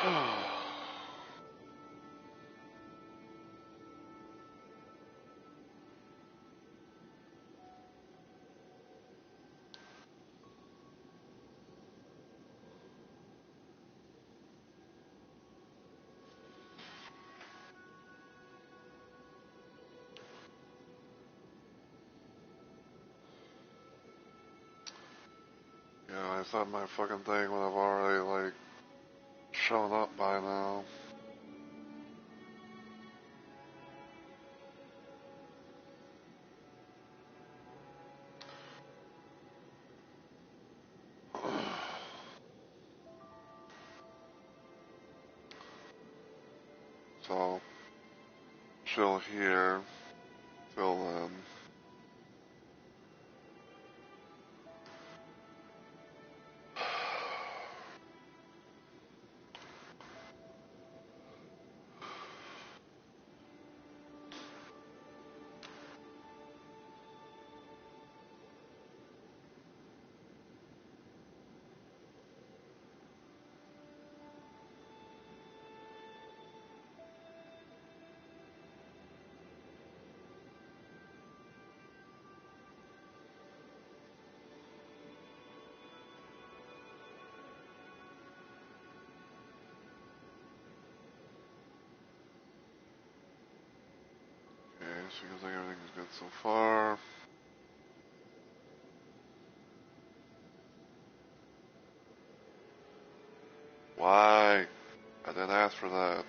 Yeah, I thought my fucking thing would have already, like, shown up by now. So, chill here till then. Okay, seems like everything's good so far. Why? I didn't ask for that.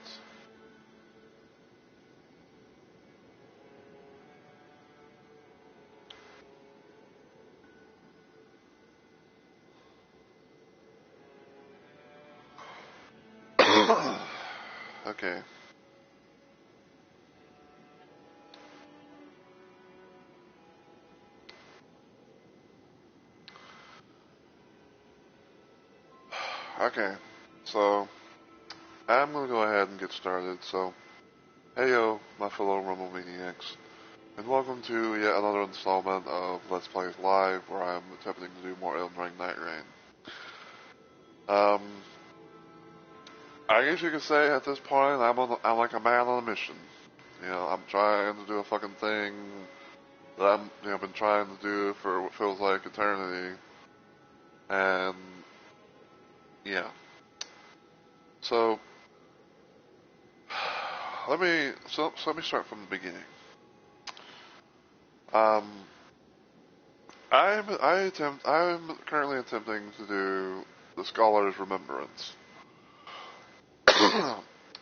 Okay. Okay. So, I'm gonna go ahead and get started. So, heyo, my fellow Rumble Maniacs, and welcome to yet another installment of Let's Plays Live, where I'm attempting to do more Elden Ring Night Rain. I guess you could say at this point I'm like a man on a mission. You know, I'm trying to do a fucking thing that been trying to do for what feels like eternity, and yeah. So let me start from the beginning. Um, I'm currently attempting to do the Scholar's Remembrance.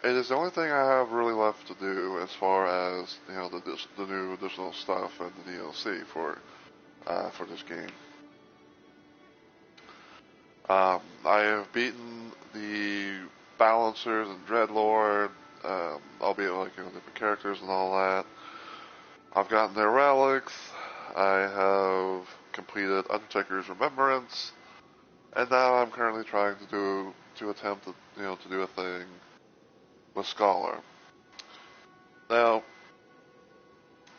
It is the only thing I have really left to do as far as the new additional stuff and the DLC for this game. I have beaten the Balancers and Dreglord, albeit like different characters and all that. I've gotten their relics. I have completed Undertaker's Remembrance, and now I'm currently trying to attempt to do a thing with Scholar. Now,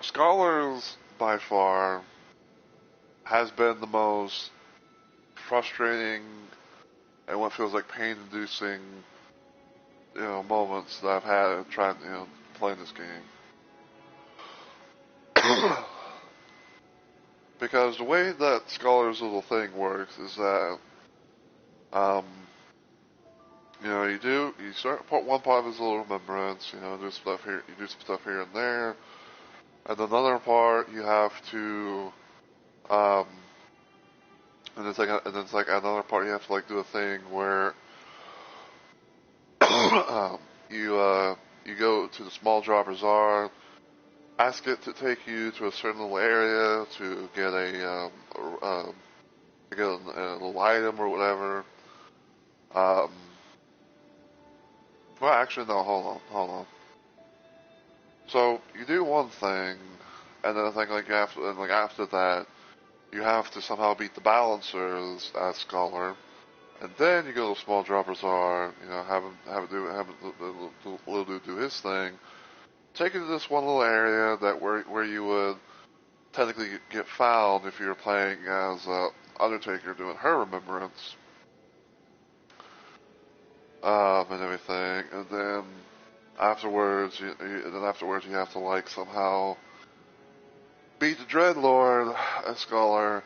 Scholars by far has been the most frustrating and what feels like pain-inducing moments that I've had trying playing this game. Because the way that Scholar's little thing works is that um, you start one part of his little remembrance, do stuff here, you do some stuff here and there, and another part you have to, and it's like another part you have to like do a thing where you go to the small drop bazaar, ask it to take you to a certain little area to get a little item or whatever. Well, actually, no. Hold on. So you do one thing, and then I think after that, you have to somehow beat the Balancers as Scholar, and then you go to Small Drop Bazaar, have the little dude do his thing, take you to this one little area where you would technically get found if you were playing as Undertaker doing her remembrance. and everything, and then afterwards, you have to like somehow beat the Dreadlord, a scholar,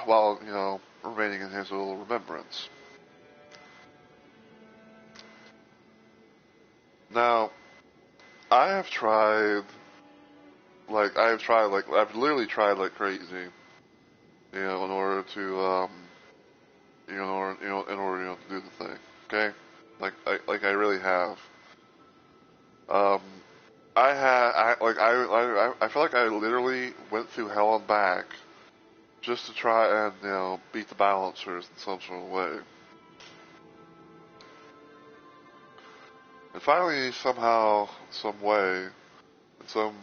while remaining in his little remembrance. Now, I've literally tried like crazy, in order to, to do the thing. Okay, I really have. Um, I feel like I literally went through hell and back just to try and beat the balancers in some sort of way. And finally, somehow, some way, some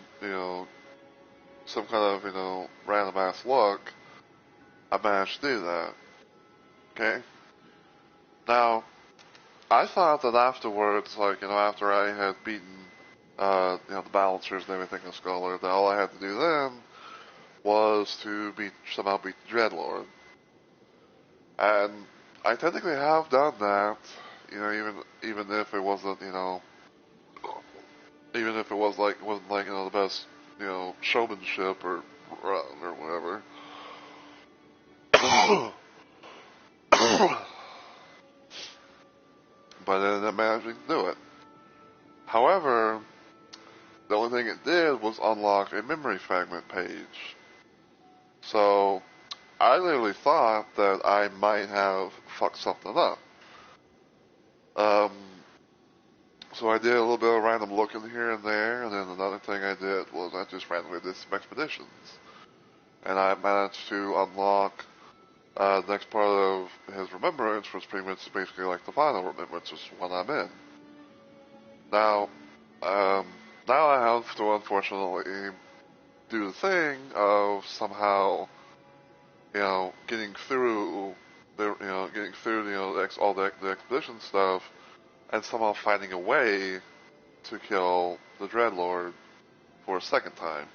some kind of random ass luck, I managed to do that. Okay. Now, I thought that afterwards, after I had beaten, the balancers and everything in Scholar, that all I had to do then was to somehow beat the Dreadlord. And I technically have done that, even if it wasn't, even if it wasn't the best, showmanship or whatever. But I ended up managing to do it. However, the only thing it did was unlock a memory fragment page. So, I literally thought that I might have fucked something up. So I did a little bit of random looking here and there, and then another thing I did was I just randomly did some expeditions. And I managed to unlock the next part of his remembrance, which pretty much is basically like the final remembrance, which is one I'm in. Now, now I have to unfortunately do the thing of somehow, getting through all the expedition stuff, and somehow finding a way to kill the Dreadlord for a second time,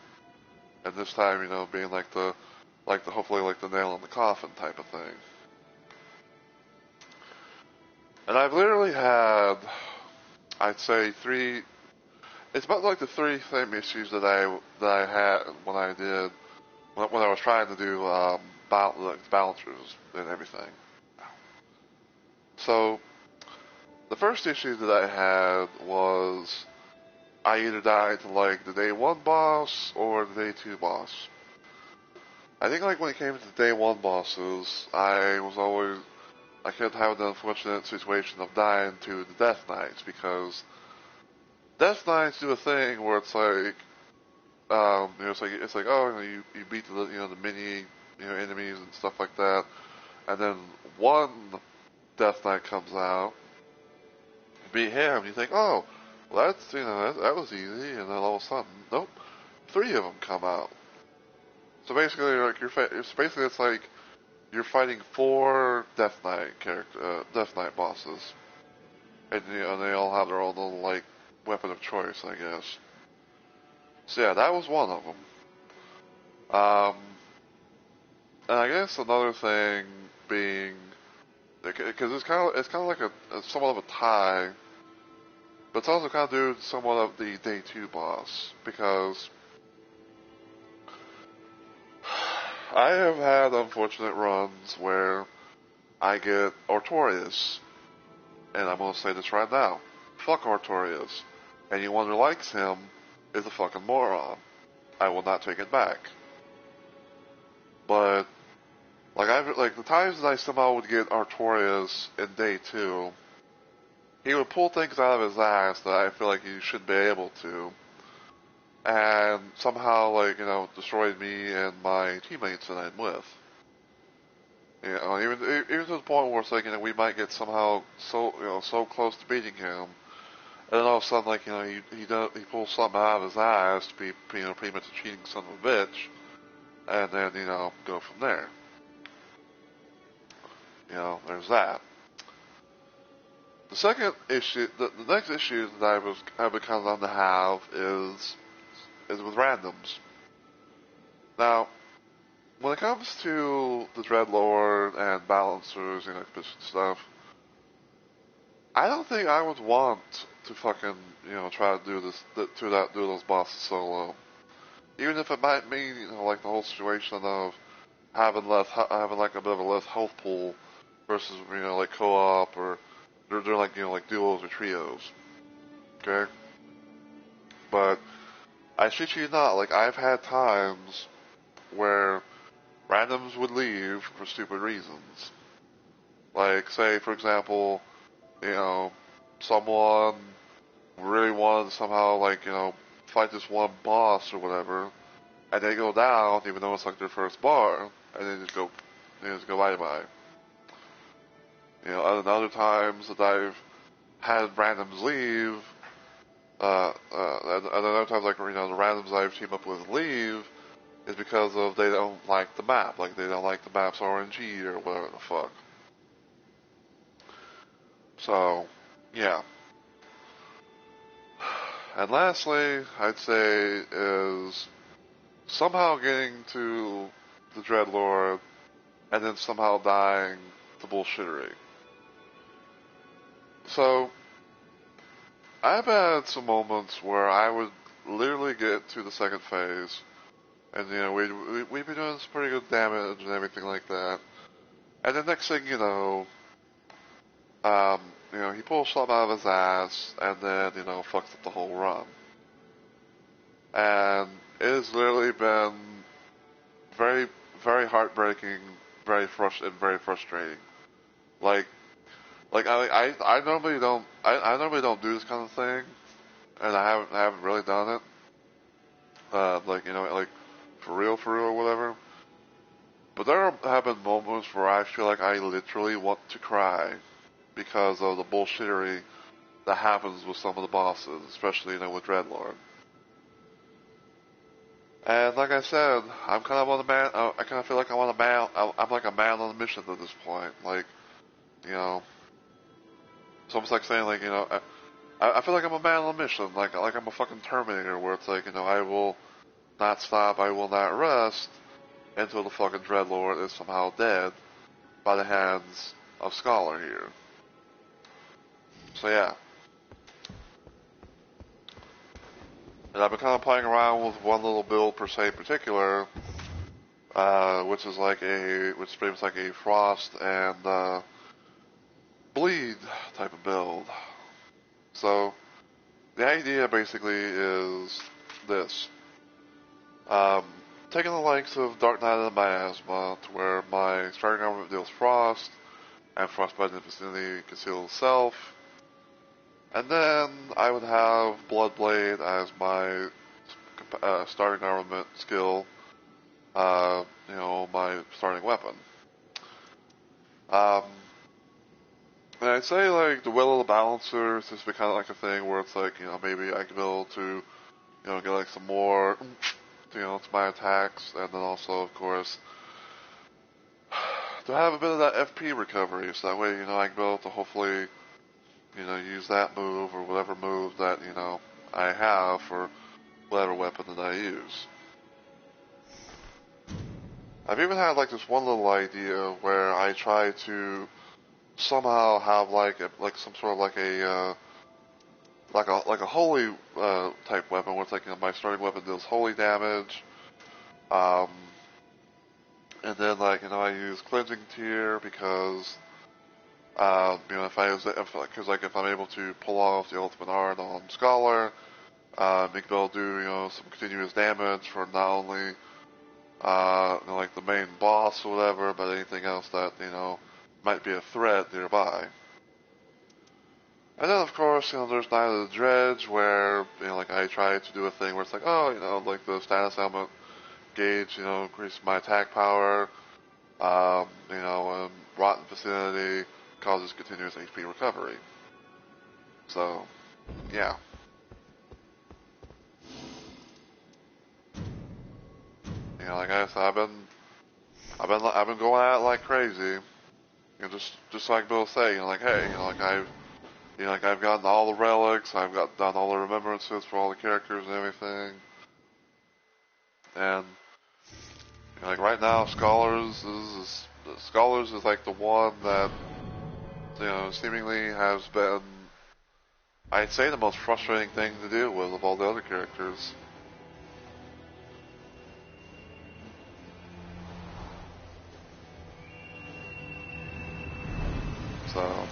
and this time, being hopefully like the nail in the coffin type of thing. And I've literally had, I'd say it's about like the three same issues that I had when I was trying to do balancers and everything. So the first issue that I had was I either died to like the day 1 boss or the day 2 boss. I think like when it came to the day 1 bosses, I kept having the unfortunate situation of dying to the Death Knights, because Death Knights do a thing where it's like, you beat the mini enemies and stuff like that, and then one Death Knight comes out, you beat him, you think, oh, well that's that was easy, and then all of a sudden, nope, 3 of them come out. So basically, like it's like you're fighting 4 Death Knight bosses, and they all have their own little like weapon of choice, I guess. So yeah, that was one of them. And I guess another thing being, because it's kind of like a somewhat of a tie, but it's also kind of due to somewhat of the day 2 boss, because I have had unfortunate runs where I get Artorias, and I'm gonna say this right now: fuck Artorias. Anyone who likes him is a fucking moron. I will not take it back. But like the times that I somehow would get Artorias in day 2, he would pull things out of his ass that I feel like he should be able to, and somehow destroyed me and my teammates that I'm with. Even to the point where it's like we might get somehow so close to beating him, and then all of a sudden he pulls something out of his ass to be pretty much a cheating son of a bitch, and then go from there. There's that. The second issue, the next issue that I've been kind of on to have is with randoms. Now, when it comes to the Dreadlord and balancers and expedition stuff, I don't think I would want to fucking, try to do this, do those bosses solo. Even if it might mean, like the whole situation of having like a bit of a less health pool versus, like co-op or they're like, like duos or trios. Okay? But I shit you not, like I've had times where randoms would leave for stupid reasons. Like, say, for example, someone really wanted to somehow, like, fight this one boss or whatever, and they go down, even though it's like their first bar, and they just go bye-bye. And other times that I've had randoms leave, and other times, like, the randoms I've teamed up with leave, is because of they don't like the map, like they don't like the map's RNG or whatever the fuck. So, yeah. And lastly, I'd say is somehow getting to the Dreadlord and then somehow dying to bullshittery. So, I've had some moments where I would literally get to the second phase, and we'd be doing some pretty good damage and everything like that. And the next thing you know, he pulls something out of his ass, and then, fucks up the whole run. And it has literally been very, very heartbreaking, and very frustrating. Like I normally don't, I normally don't do this kind of thing, and I haven't really done it. Like for real or whatever. But there have been moments where I feel like I literally want to cry because of the bullshittery that happens with some of the bosses, especially, with Dreadlord. And like I said, I'm kind of on the man. I kind of feel like I'm on a man. I'm like a man on a mission at this point. Like, it's almost like saying, like, I feel like I'm a man on a mission. Like I'm a fucking Terminator, where it's like, I will not stop, I will not rest until the fucking Dreadlord is somehow dead by the hands of Scholar here. So yeah. And I've been kind of playing around with one little build per se in particular, which is pretty much like a Frost and Bleed type of build. So, the idea basically is this. Taking the likes of Dark Knight of the Miasma, to where my starting armament deals Frost, and Frostbite in the vicinity conceals Self, and then I would have Bloodblade as my starting armament skill, my starting weapon. And I'd say, like, the Will of the Balancer is just kind of like a thing where it's like, maybe I could be able to, get like some more, to my attacks, and then also, of course, to have a bit of that FP recovery, so that way, I can be able to hopefully, use that move or whatever move that, I have for whatever weapon that I use. I've even had, like, this one little idea where I try to somehow have, like some sort of, like a holy type weapon where it's like, my starting weapon deals holy damage, and then, like, I use cleansing tier because if I'm able to pull off the ultimate art on Scholar, make Bell do, some continuous damage for not only, like the main boss or whatever, but anything else that, might be a threat nearby. And then, of course, there's Night of the Dredge, where, like, I try to do a thing where it's like, oh, like the status element gauge, increase my attack power, and Rotten Vicinity causes continuous HP recovery. So, yeah. Like I said, I've been going at it like crazy. Just like Bill say, like, hey, I've gotten all the relics, done all the remembrances for all the characters and everything. And, like, right now, Scholars is like the one that, seemingly has been, I'd say, the most frustrating thing to deal with of all the other characters. So.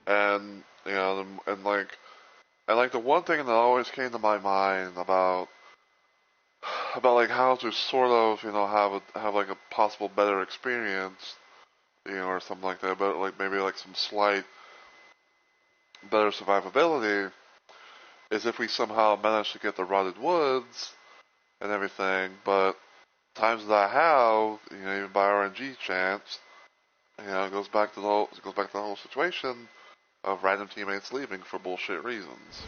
And, and the one thing that always came to my mind about like how to sort of, have like a possible better experience, or something like that, but like maybe like some slight better survivability, is if we somehow manage to get the rotted woods and everything, but times that I have, even by RNG chance, it goes back to the whole situation of random teammates leaving for bullshit reasons.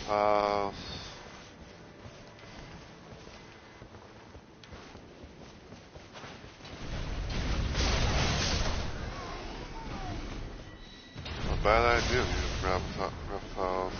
Not a bad idea to use gravitas.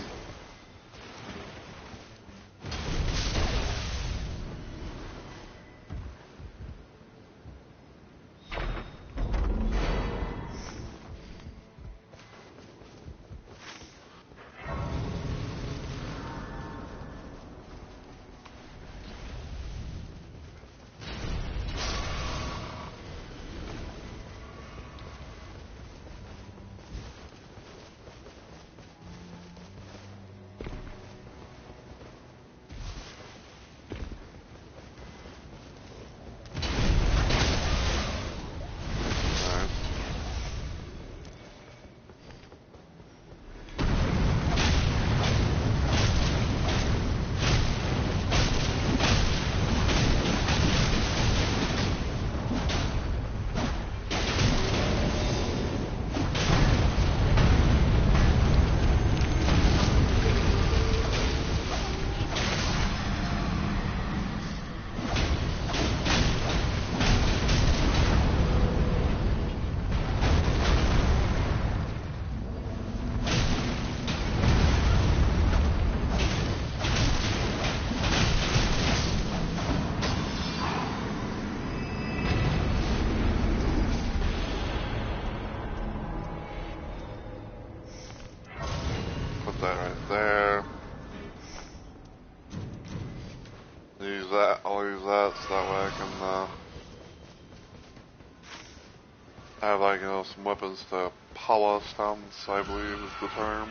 Put that right there. Use that. I'll use that so that way I can have like some weapons to power stunts, I believe is the term.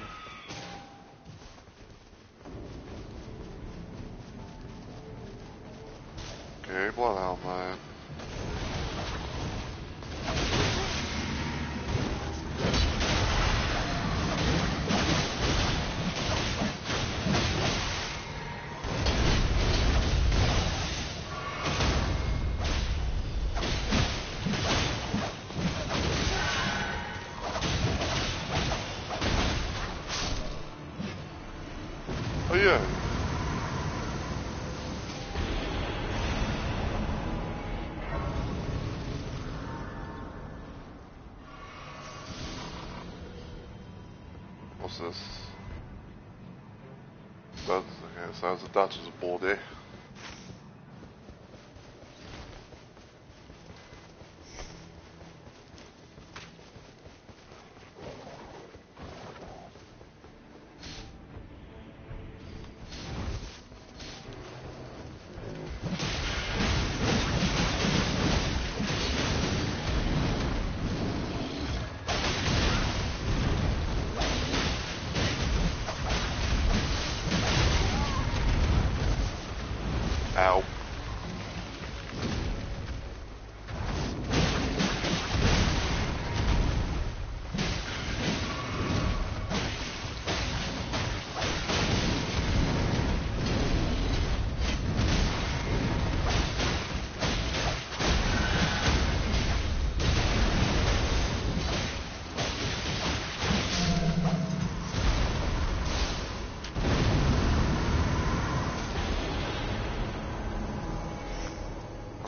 Okay, Bloodhound Knight. Oh yeah. What's this? That's okay, so that's a Dutch's body. Ow.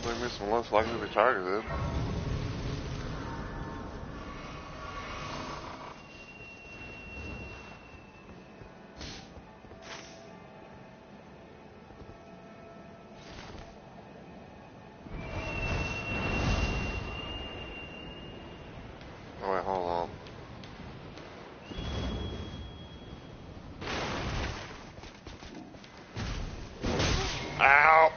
Make me some less likely to be targeted. Oh wait, hold on. Ow!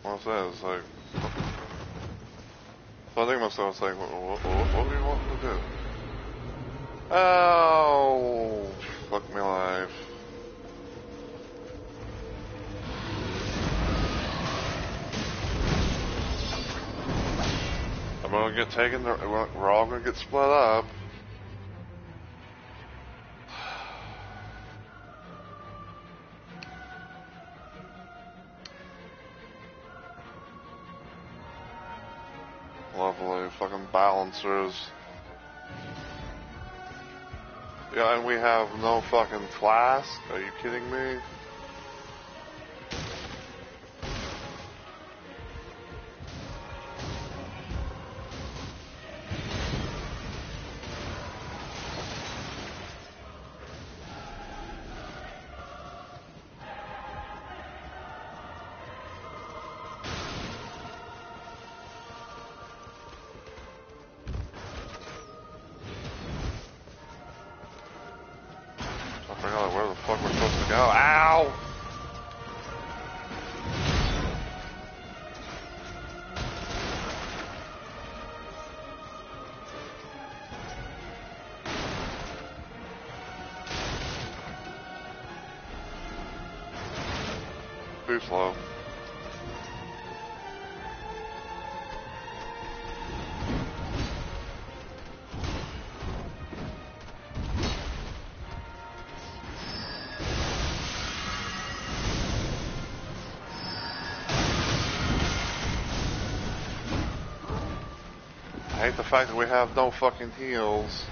What's that? It's like... So I think myself, it's like, what do you want me to do? Oh, fuck me life. I'm gonna get taken, we're all gonna get split up. Lovely, fucking balancers. Yeah, and we have no fucking flask? Are you kidding me? I forgot where the fuck we're supposed to go. Ow! Too slow. I hate the fact that we have no fucking heals.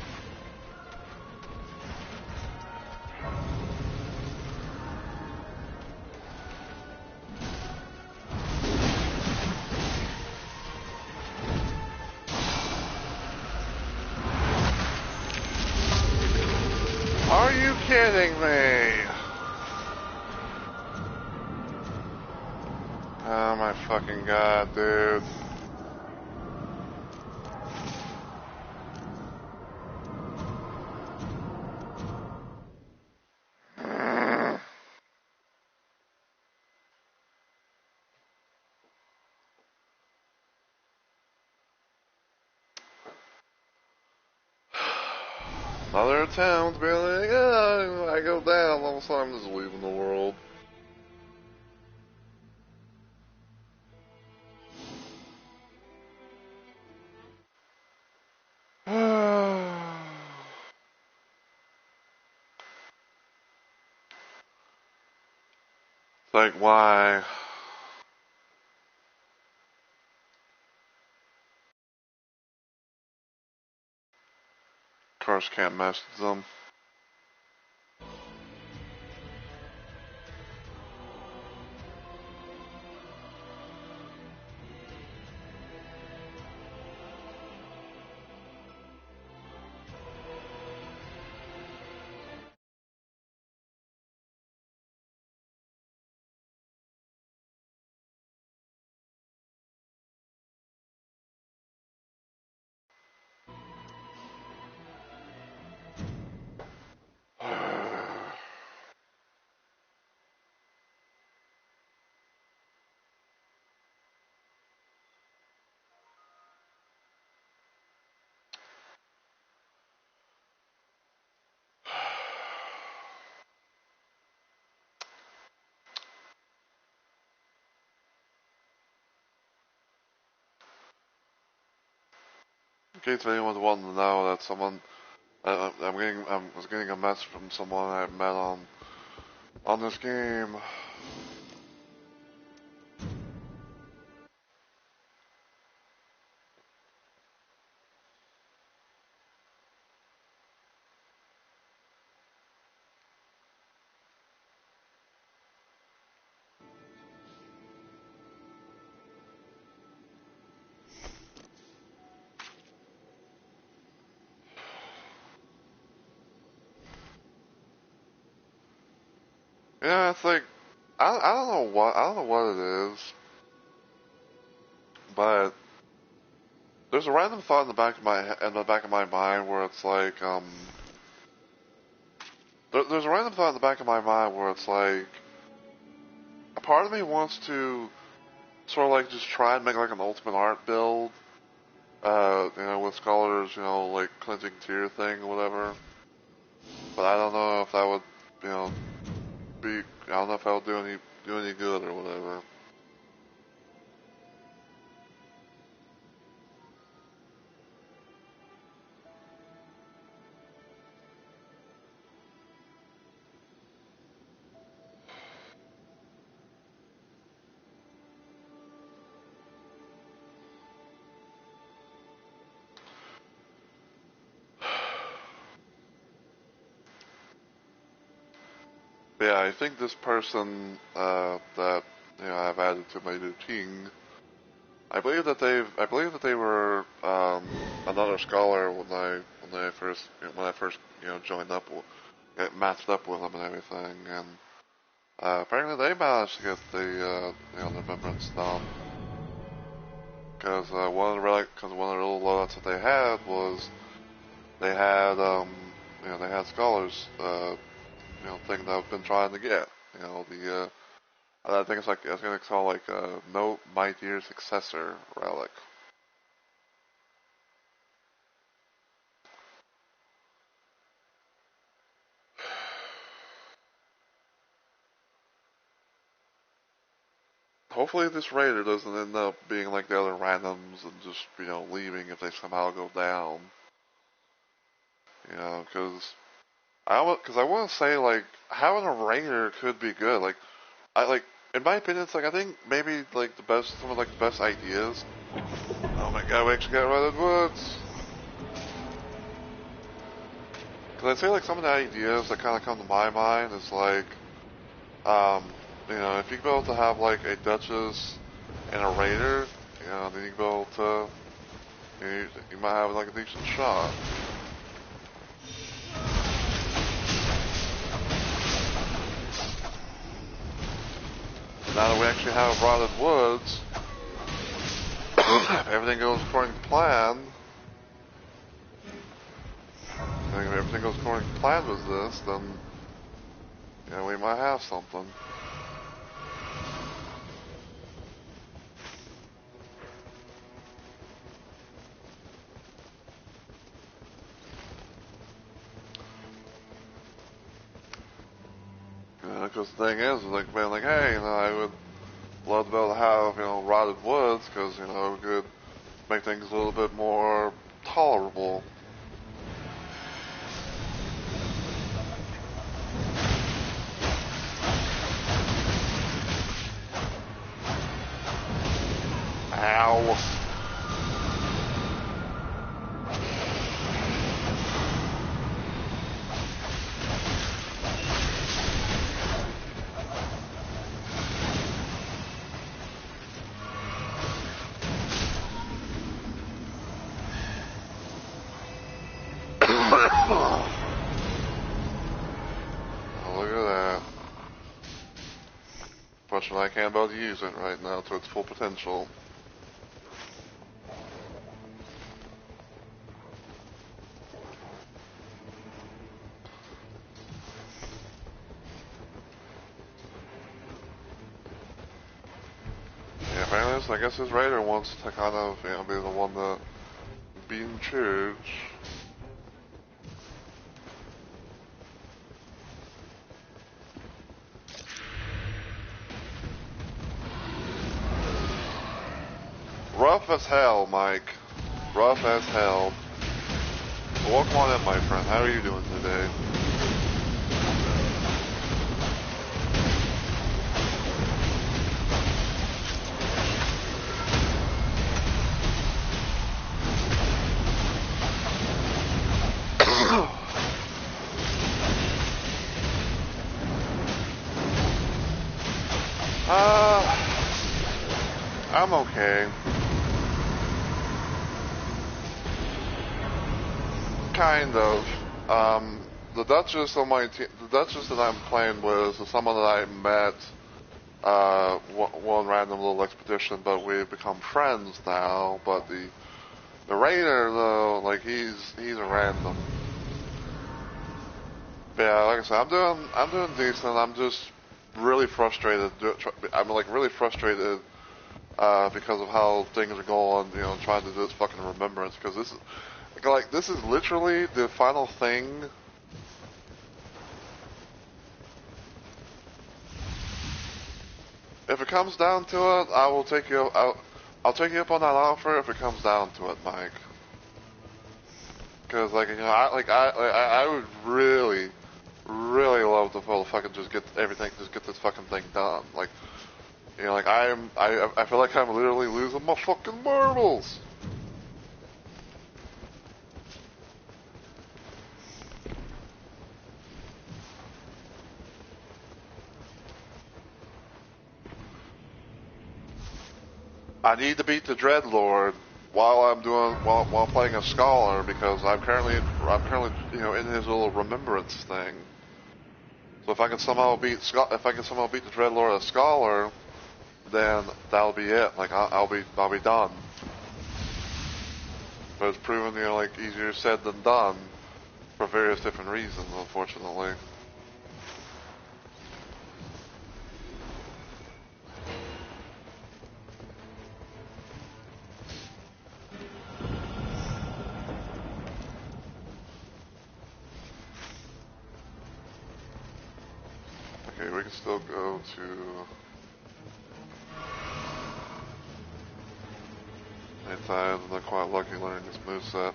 Are you kidding me? Oh my fucking god, dude. Another attempt, be like, I go down, all of a sudden I'm just leaving the world. Like, why? Of course, can't message them. case anyone wanted to know that someone, I was getting a message from someone I met on this game. Yeah, it's like I don't know what it is, but there's a random thought in the back of my mind where it's like there's a random thought in the back of my mind where it's like a part of me wants to sort of like just try and make like an ultimate art build, with scholars, like cleansing tier thing or whatever. But I don't know if that would, I don't know if that would do any good or whatever. But yeah, I think this person that I've added to my routine, I believe that they were another scholar when I first joined up, matched up with them and everything, and apparently they managed to get the Remembrance done. Because one of the little loadouts that they had was they had they had scholars thing that I've been trying to get. I think it's gonna call like No Mightier Successor relic. Hopefully this raider doesn't end up being like the other randoms and just leaving if they somehow go down. Because I want to say like having a raider could be good. Like in my opinion, it's like I think maybe like some of like the best ideas. Oh my god, we actually got Rotted Woods. Because I'd say like some of the ideas that kind of come to my mind is like, if you could be able to have like a Duchess and a Raider, then you could be able to, you might have like a decent shot. Now that we actually have Rotted Woods, if everything goes according to plan, if everything goes according to plan with this, then we might have something. Because the thing is like being like, hey, I would love to be able to have, Rotted Woods, because, it could make things a little bit more tolerable. Ow. Fortunately, I can't be able to use it right now to its full potential. Yeah, apparently, I guess his raider wants to kind of, be the one to be in charge. Rough as hell, Mike. Rough as hell. Welcome on in, my friend. How are you doing today? I'm okay. Kind of. The Duchess on my team, the Duchess that I'm playing with is someone that I met, one random little expedition, but we've become friends now. But the Raider though, like he's a random. But yeah, like I said, I'm doing decent. I'm just really frustrated. I'm like really frustrated because of how things are going. You know, trying to do this fucking remembrance because this is literally the final thing. If it comes down to it, I will take you. I'll take you up on that offer if it comes down to it, Mike. Because like you know, I would really, really love to fucking just get everything, just get this fucking thing done. Like, you know, like I feel like I'm literally losing my fucking marbles. I need to beat the Dreglord while playing a scholar because I'm currently you know in his little remembrance thing. So if I can somehow beat the Dreadlord as scholar, then that'll be it. Like I'll be done. But it's proven, you know, like easier said than done for various different reasons, unfortunately. Okay, we can still go to Anytime. I'm not quite lucky learning this moveset.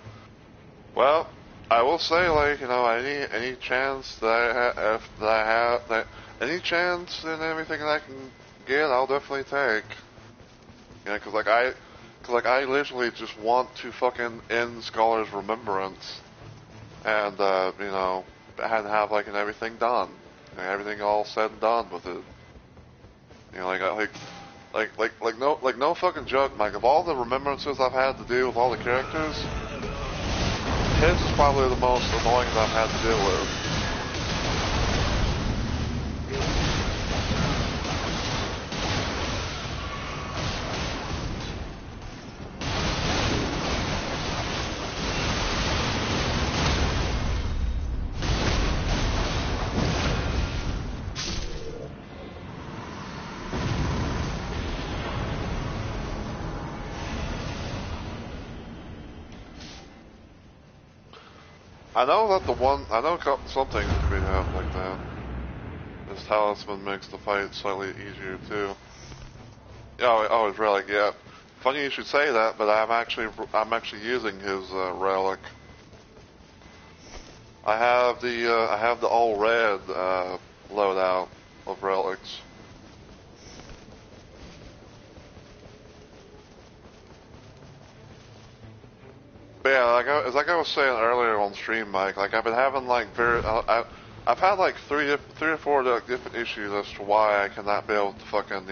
Well, I will say, like, you know, any chance any chance and everything that I can get, I'll definitely take. You know, cause I literally just want to fucking end Scholar's Remembrance, and you know, and have like everything done, you know, everything all said and done with it. You know, like no fucking joke, Mike. Of all the remembrances I've had to do with all the characters, his is probably the most annoying that I've had to deal with. I know that some things we have like that. This talisman makes the fight slightly easier too. Yeah, oh, it's relic. Yeah, funny you should say that, but I'm actually using his relic. I have the all red loadout of relics. But yeah, like I was saying earlier on stream, Mike. Like I've been having like I've had like three or four different issues as to why I cannot be able to fucking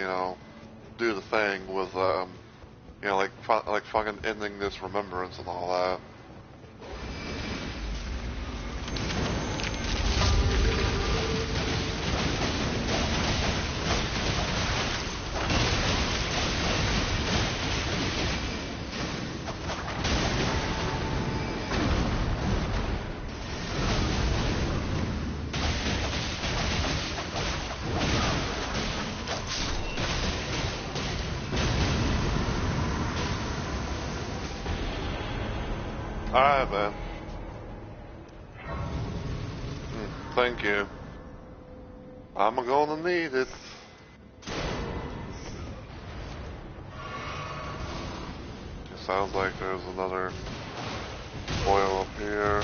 do the thing with like fucking ending this remembrance and all that. Alright, man. Thank you. I'm gonna need it. sounds like there's another oil up here.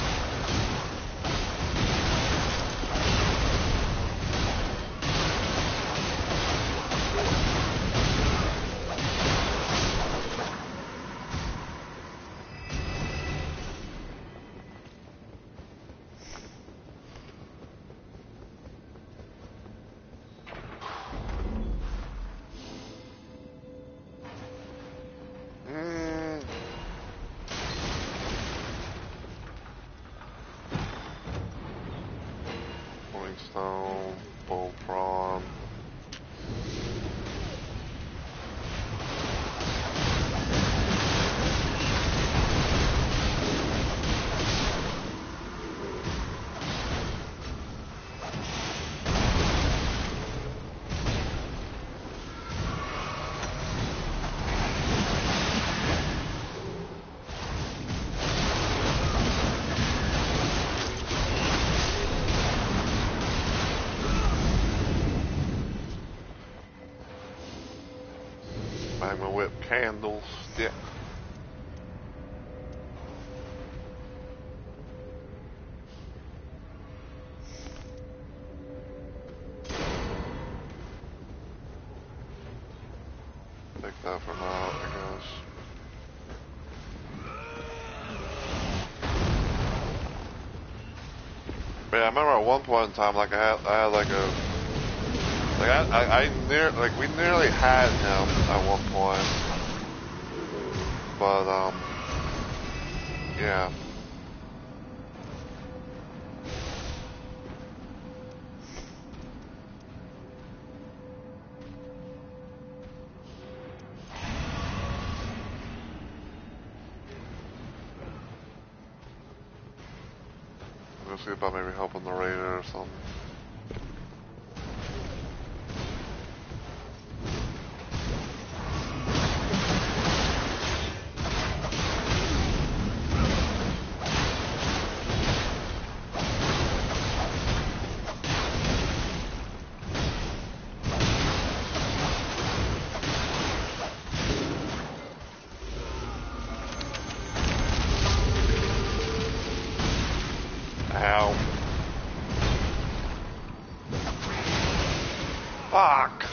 Stone, bull prawn. Magma whip candlestick. Take that for now, I guess. But yeah, I remember at one point in time, like I had like a, like we nearly had him at one point, but yeah. I'm gonna see about maybe helping the raider or something. Ow. Fuck.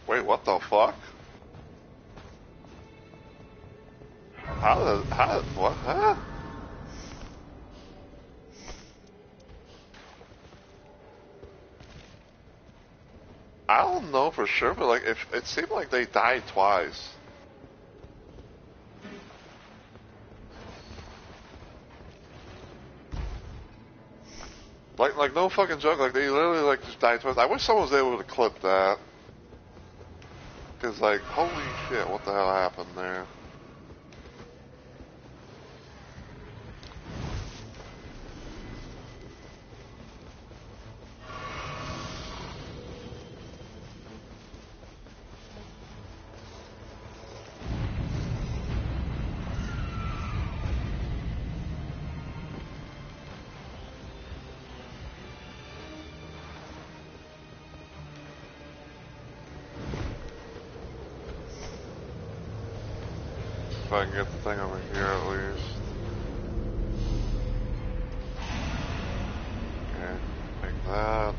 Wait, what the fuck? What, huh? I don't know for sure, but like, if it seemed like they died twice. Like no fucking joke, like they literally like just died twice. I wish someone was able to clip that. Cause like, holy shit, what the hell happened there? If I can get the thing over here at least. Okay, like that.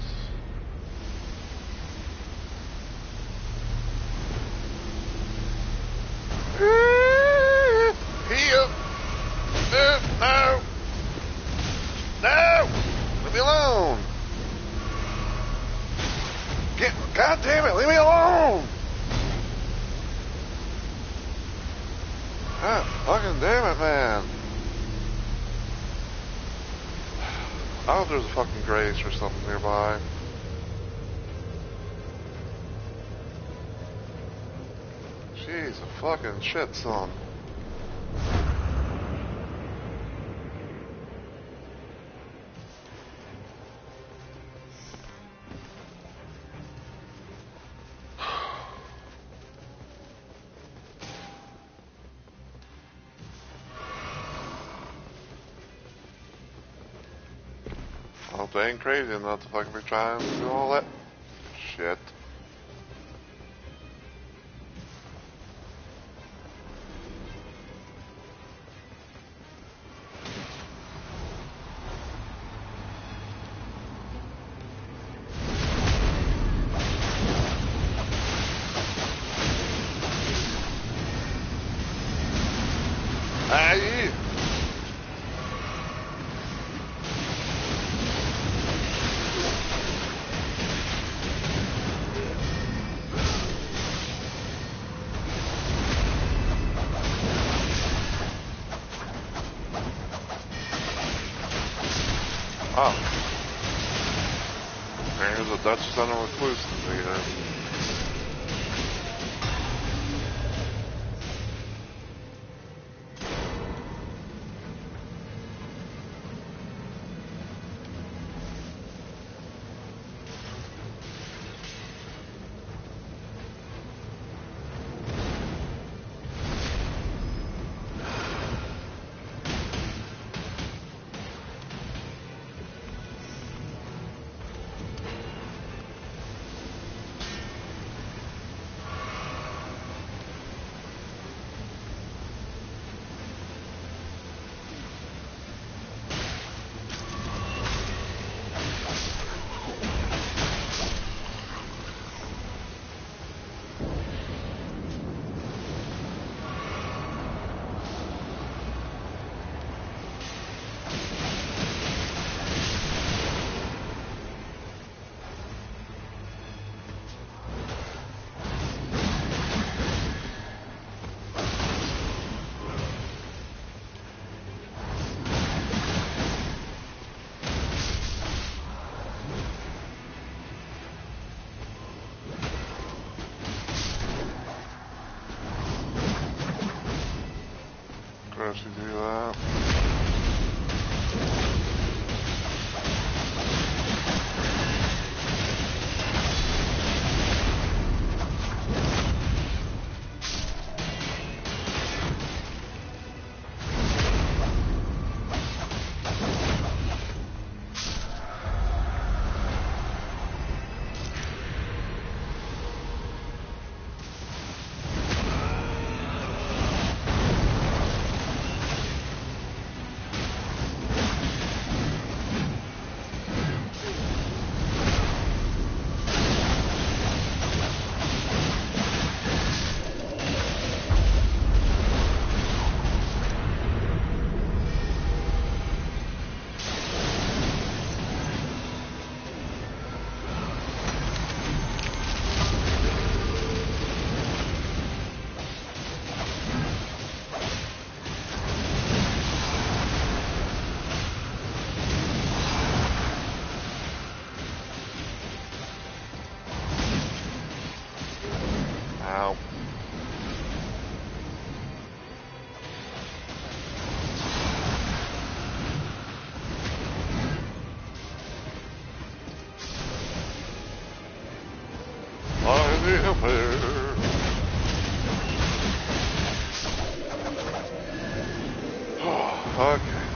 Here! No! No! Leave me alone! God damn it, leave me alone! God fucking damn it, man. I hope there's a fucking grace or something nearby. Jeez, a fucking shit, son. Well, they ain't crazy enough to fucking be trying to do all that shit. Aye. Oh. There's a Dutch center with loose here. Actually do that. Ow. I'm the Empire. Okay.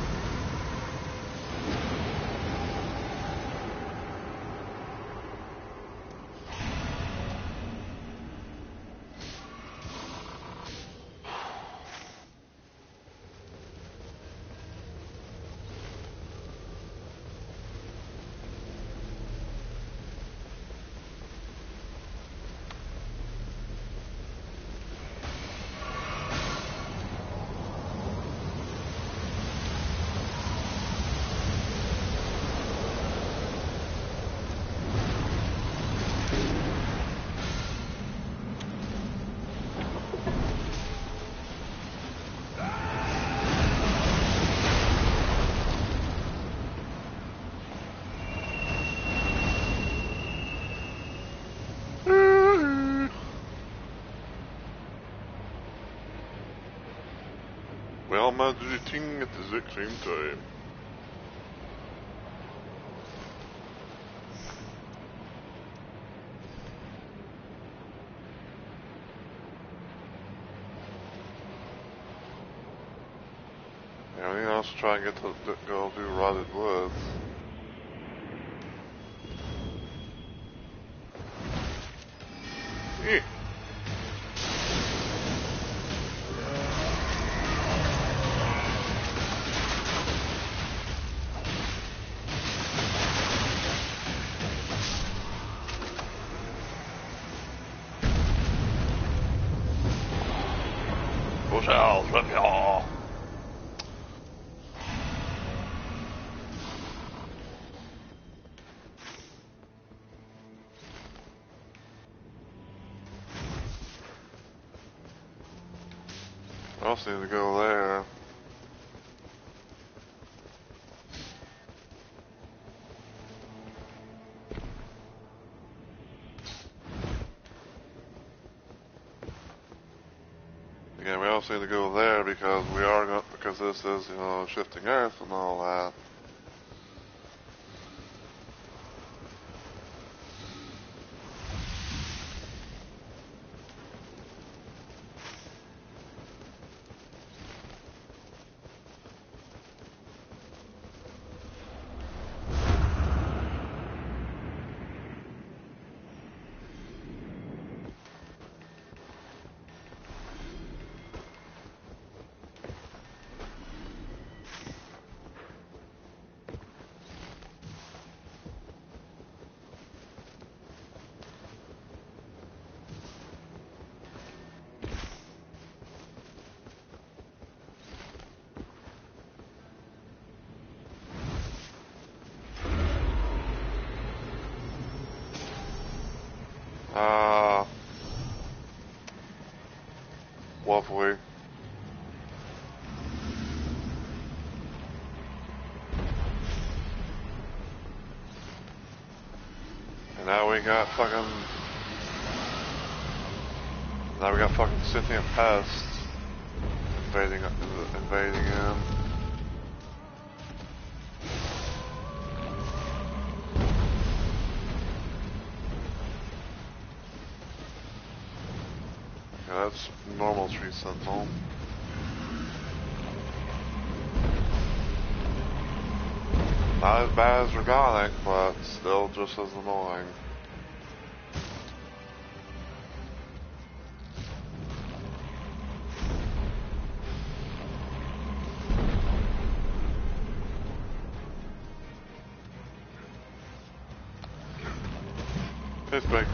We all managed to do ting at the exact same time. Yeah, we also try and get to go do Rotted Woods. shells with y'all. I also need to go there. Again, we also need to go there because we are going, because this is, you know, shifting Earth and all that. Lovely. And now we got fucking sentient pests invading in. Yeah, that's normal tree sentinel. Not as bad as organic, but still just as annoying. It's big.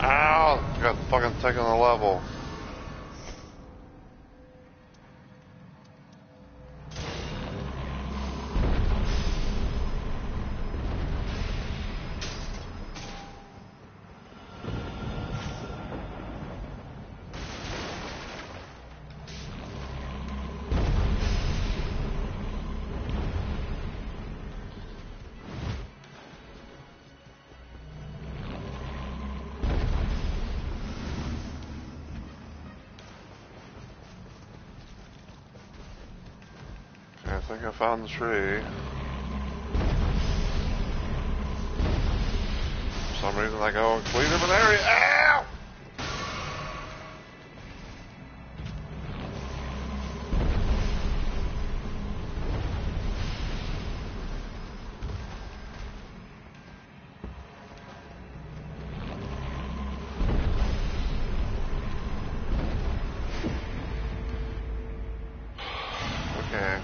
Ow! Got fucking taken a level. I think I found the tree. For some reason I go completely different area. Ow! Okay.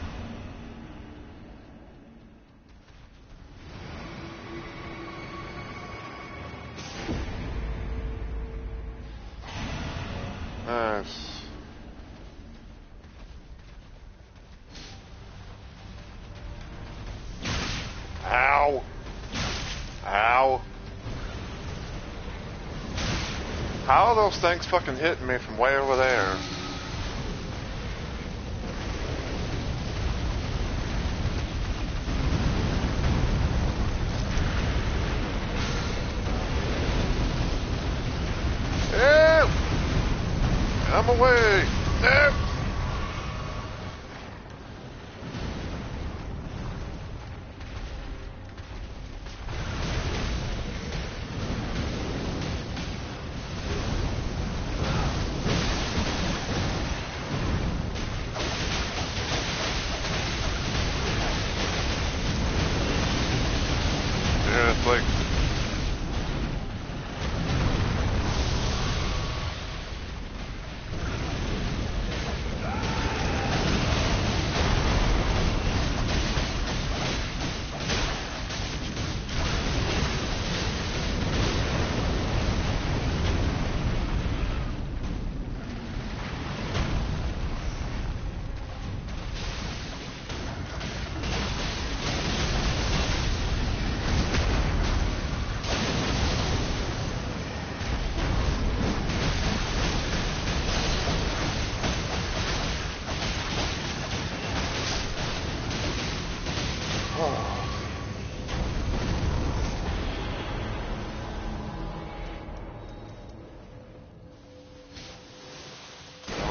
Nice. Ow! Ow! How are those things fucking hitting me from way over there? I'm away! Nope! Yeah, it's like...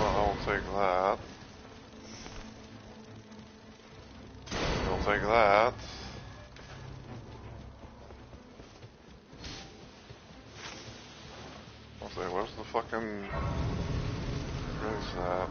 I'll take that. I'll take that. I'll say, where's the fucking grace at?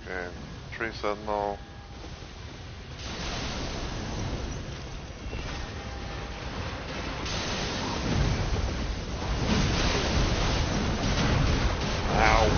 Okay, tree said no. Ow.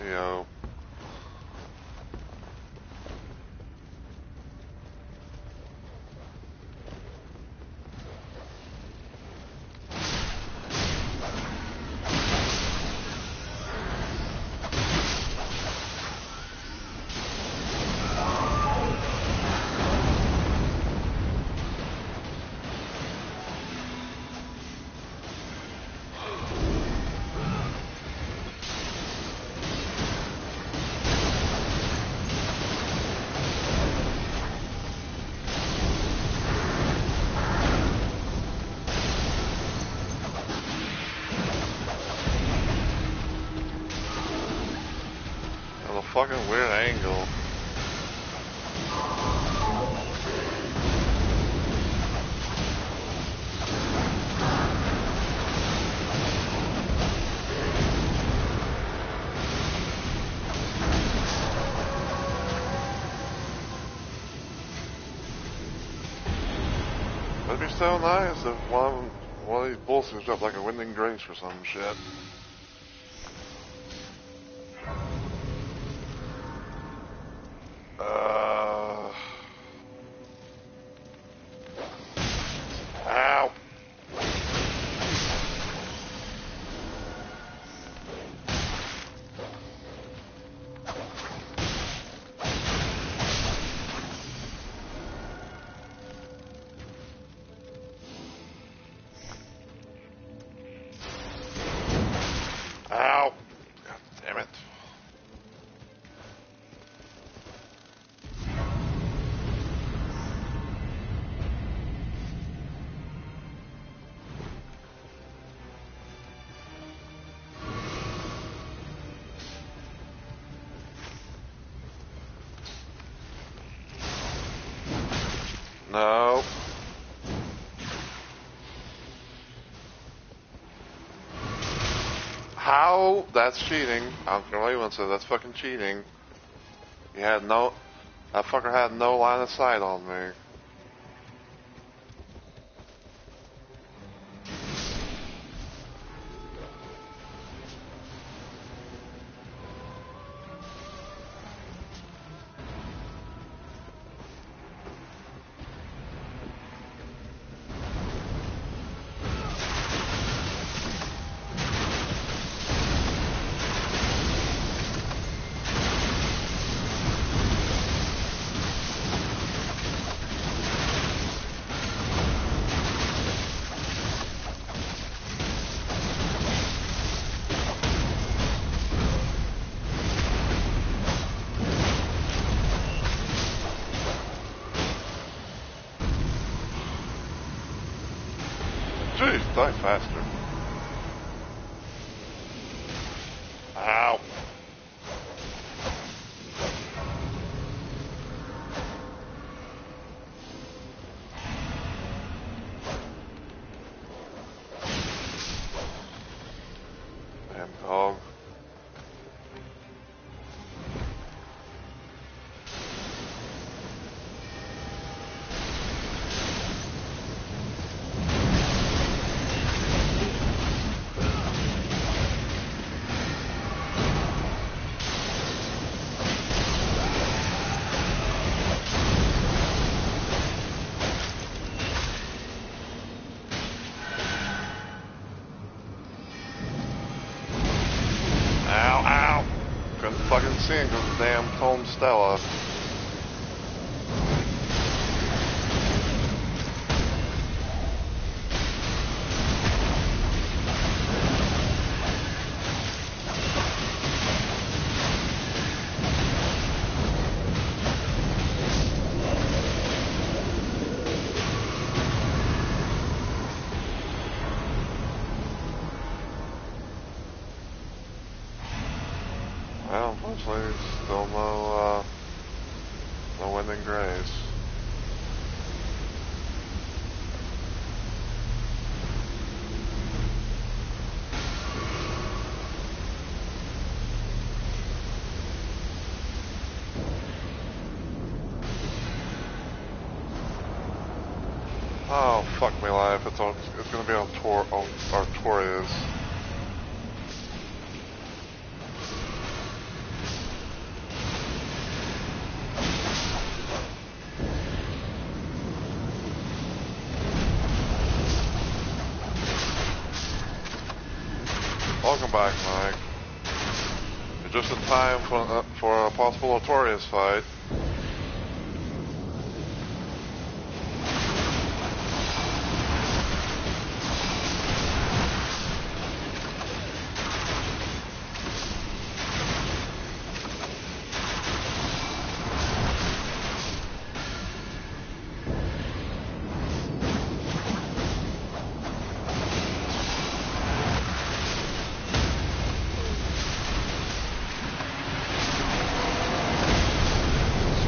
Yo. That's a fucking weird angle. That'd be so nice if one of these bullshits dropped like a winning grace or some shit. Ow. No. How? That's cheating. I don't care what anyone says, that's fucking cheating. He had no... That fucker had no line of sight on me. Jeez, die faster. Ow. Damn dog. Ow, ow. Couldn't fucking see him because of the damn Tome Stella. Well, unfortunately, still no winning grace. Oh, fuck me life, it's gonna be on Artorias. Welcome back, Mike. You're just in time for a possible Artorias fight.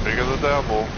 Speak of the devil.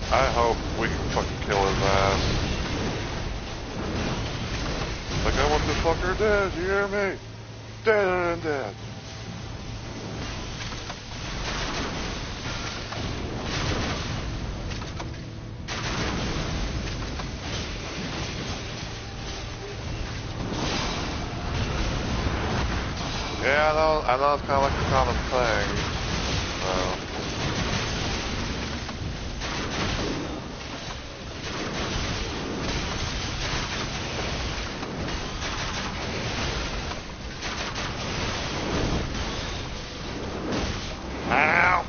I hope we can fucking kill his ass. Like, I want this fucker dead, you hear me? Dead and dead. Yeah, I know it's kind of like a common thing. Ow!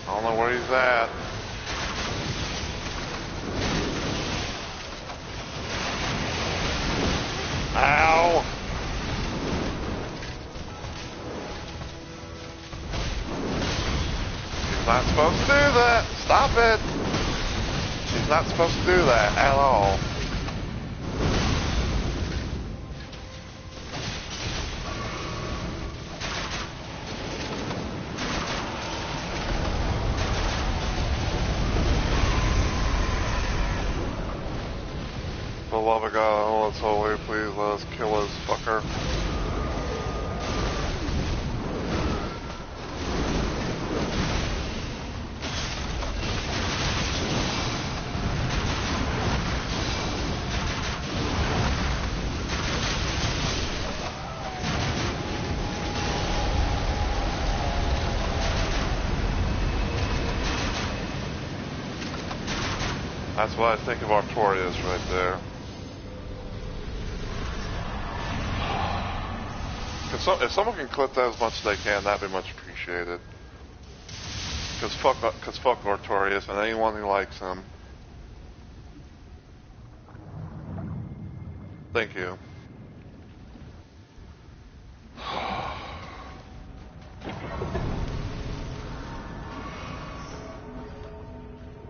I don't know where he's at. Ow! He's not supposed to do that. Stop it. He's not supposed to do that at all. For the love of God, oh, it's holy, please let us kill this fucker. That's what I think of Artorias right there. If someone can clip that as much as they can, that'd be much appreciated. Cause fuck Artorias and anyone who likes him. Thank you.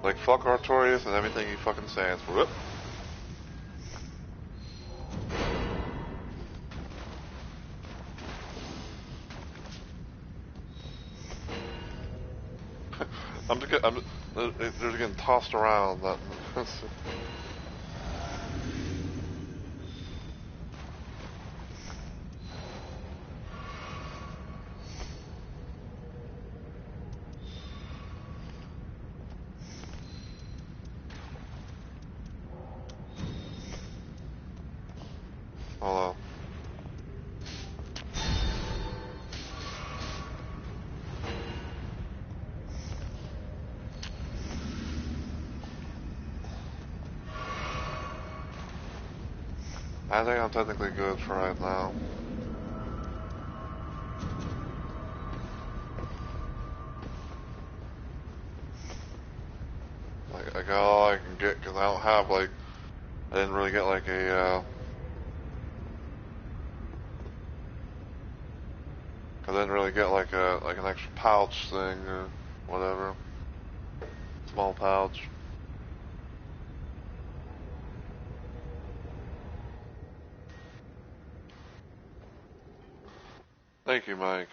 Like, fuck Artorias and everything he fucking stands for. Whoop. They're getting tossed around. Hold on. I think I'm technically good for right now. I got all I can get because I don't have like, I didn't really get like a, I didn't really get like an extra pouch thing or whatever. Small pouch. Thank you, Mike.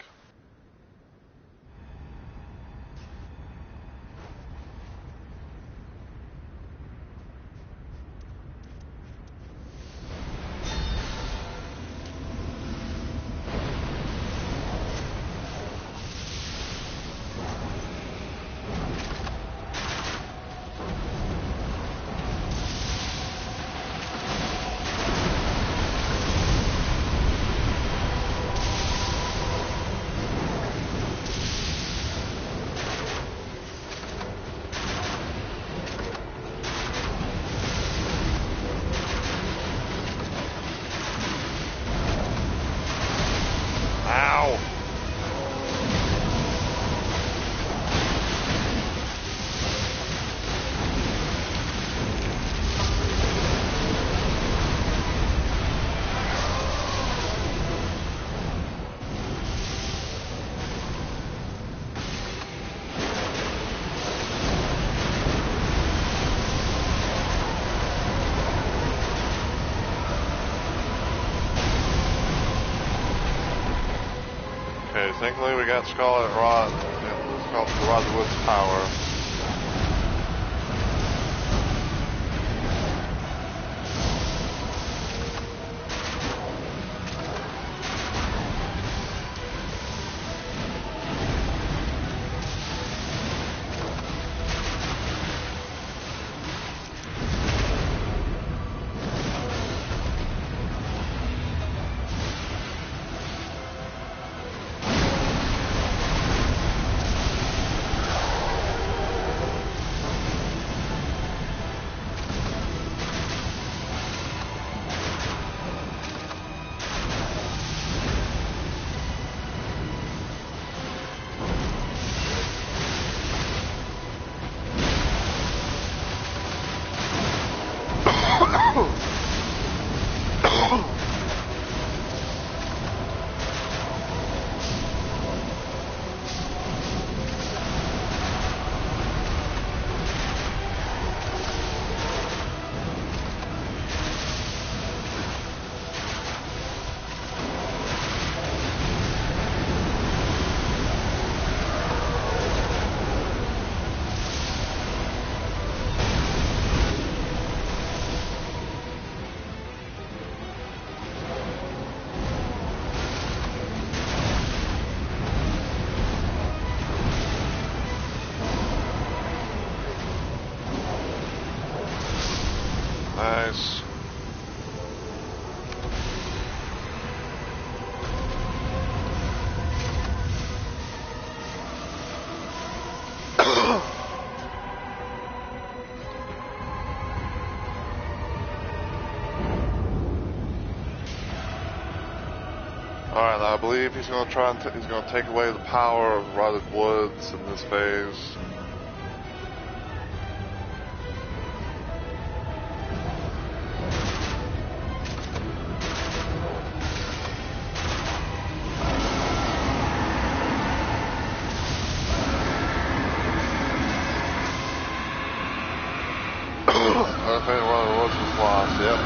Okay, thankfully we got Scarlet Rod, Scarlet Rod Wood's power. Nice. Alright, I believe he's going to try and he's going to take away the power of rotted woods in this phase. I think rotted woods was lost, yep.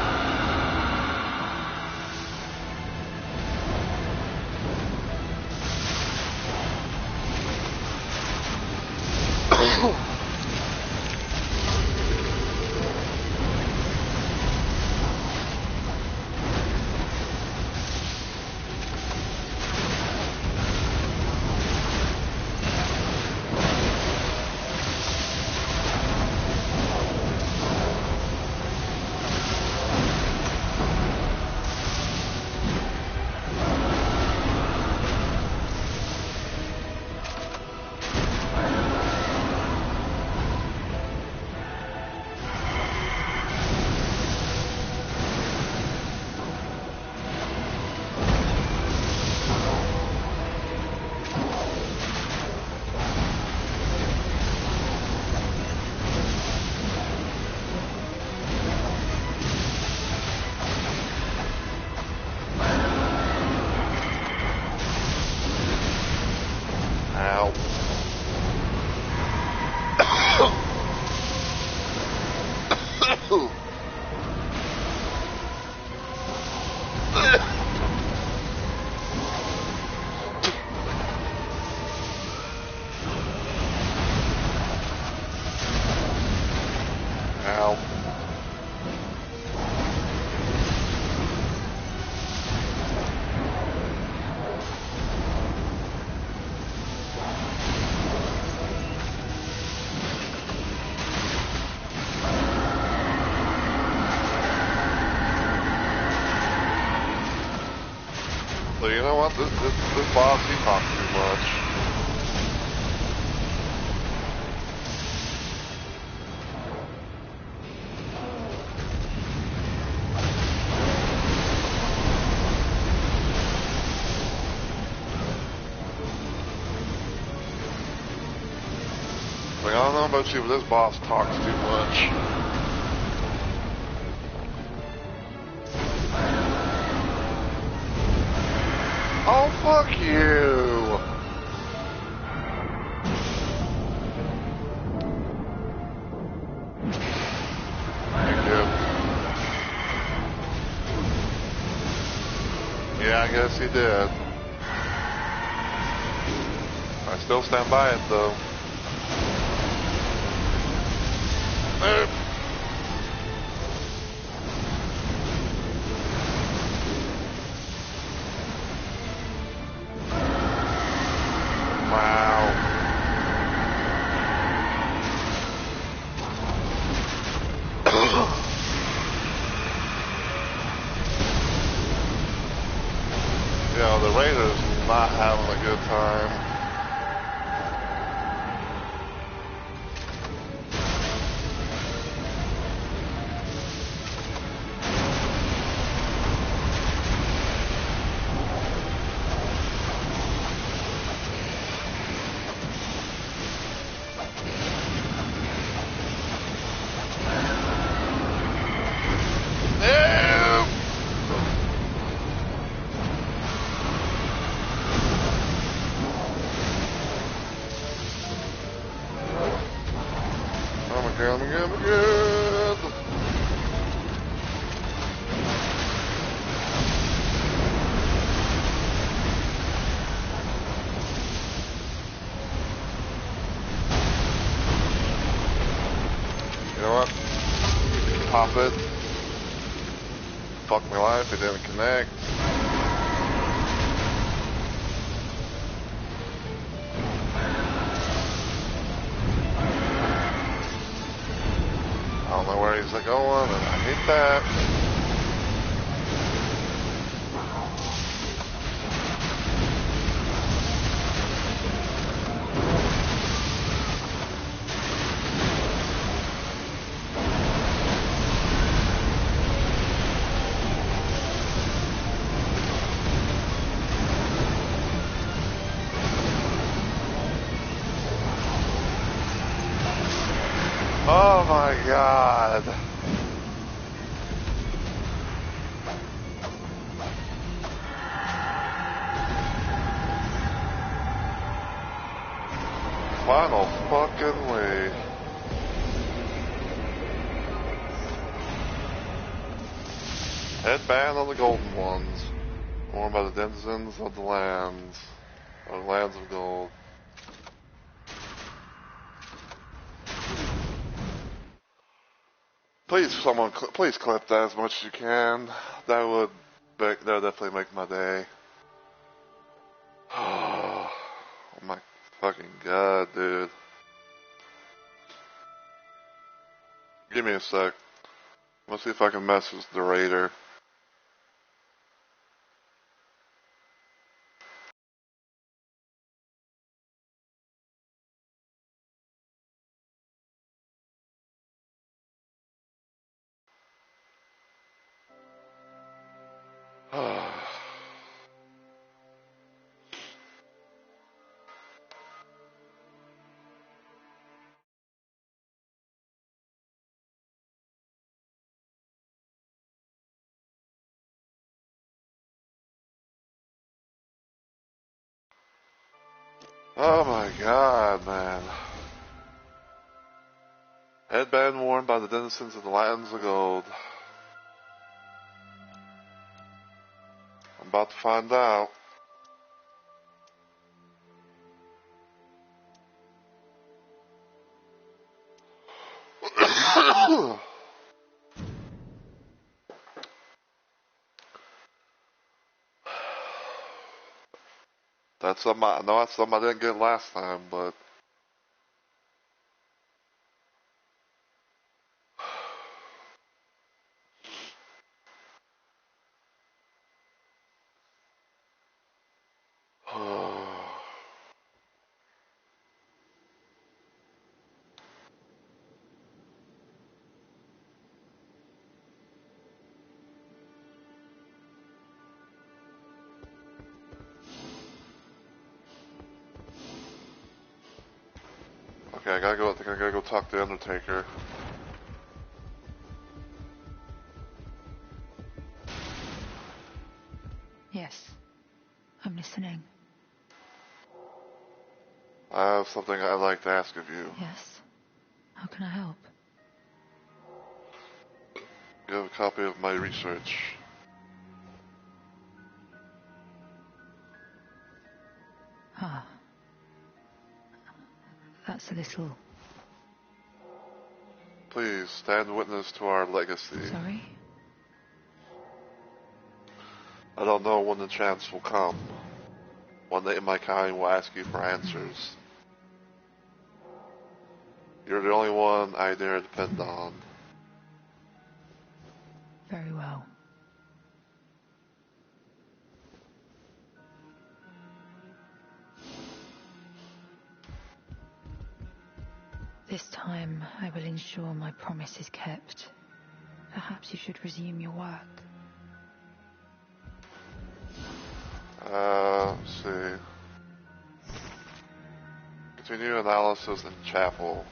So you know what? This boss, he talks too much. Like, I don't know about you, but this boss talks too much. Oh, fuck you! Thank you. Yeah, I guess he did. I still stand by it, though. Wow. Yeah, the Raiders not having a good time. him again! You know what? Pop it. Fuck my life, it didn't connect. I don't know where he's going, and I hate that. Oh my god. Final fucking way. Headband on the golden ones, worn by the denizens of the lands, or lands of gold. Please, someone, please clip that as much as you can. That would definitely make my day. Oh my fucking god, dude. Give me a sec. Let's see if I can message the raider. Oh my god, man. Headband worn by the denizens of the lands of gold. I'm about to find out. That's something I know that's something I didn't get last time, but okay, I gotta go talk to the Undertaker. Yes, I'm listening. I have something I'd like to ask of you. Yes. How can I help? You have a copy of my research. Ah. That's a little... Please stand witness to our legacy. Sorry? I don't know when the chance will come. One day my kind will ask you for answers. You're the only one I dare depend on. Very well. This time, I will ensure my promise is kept. Perhaps you should resume your work. Let's see. Continue analysis in chapel.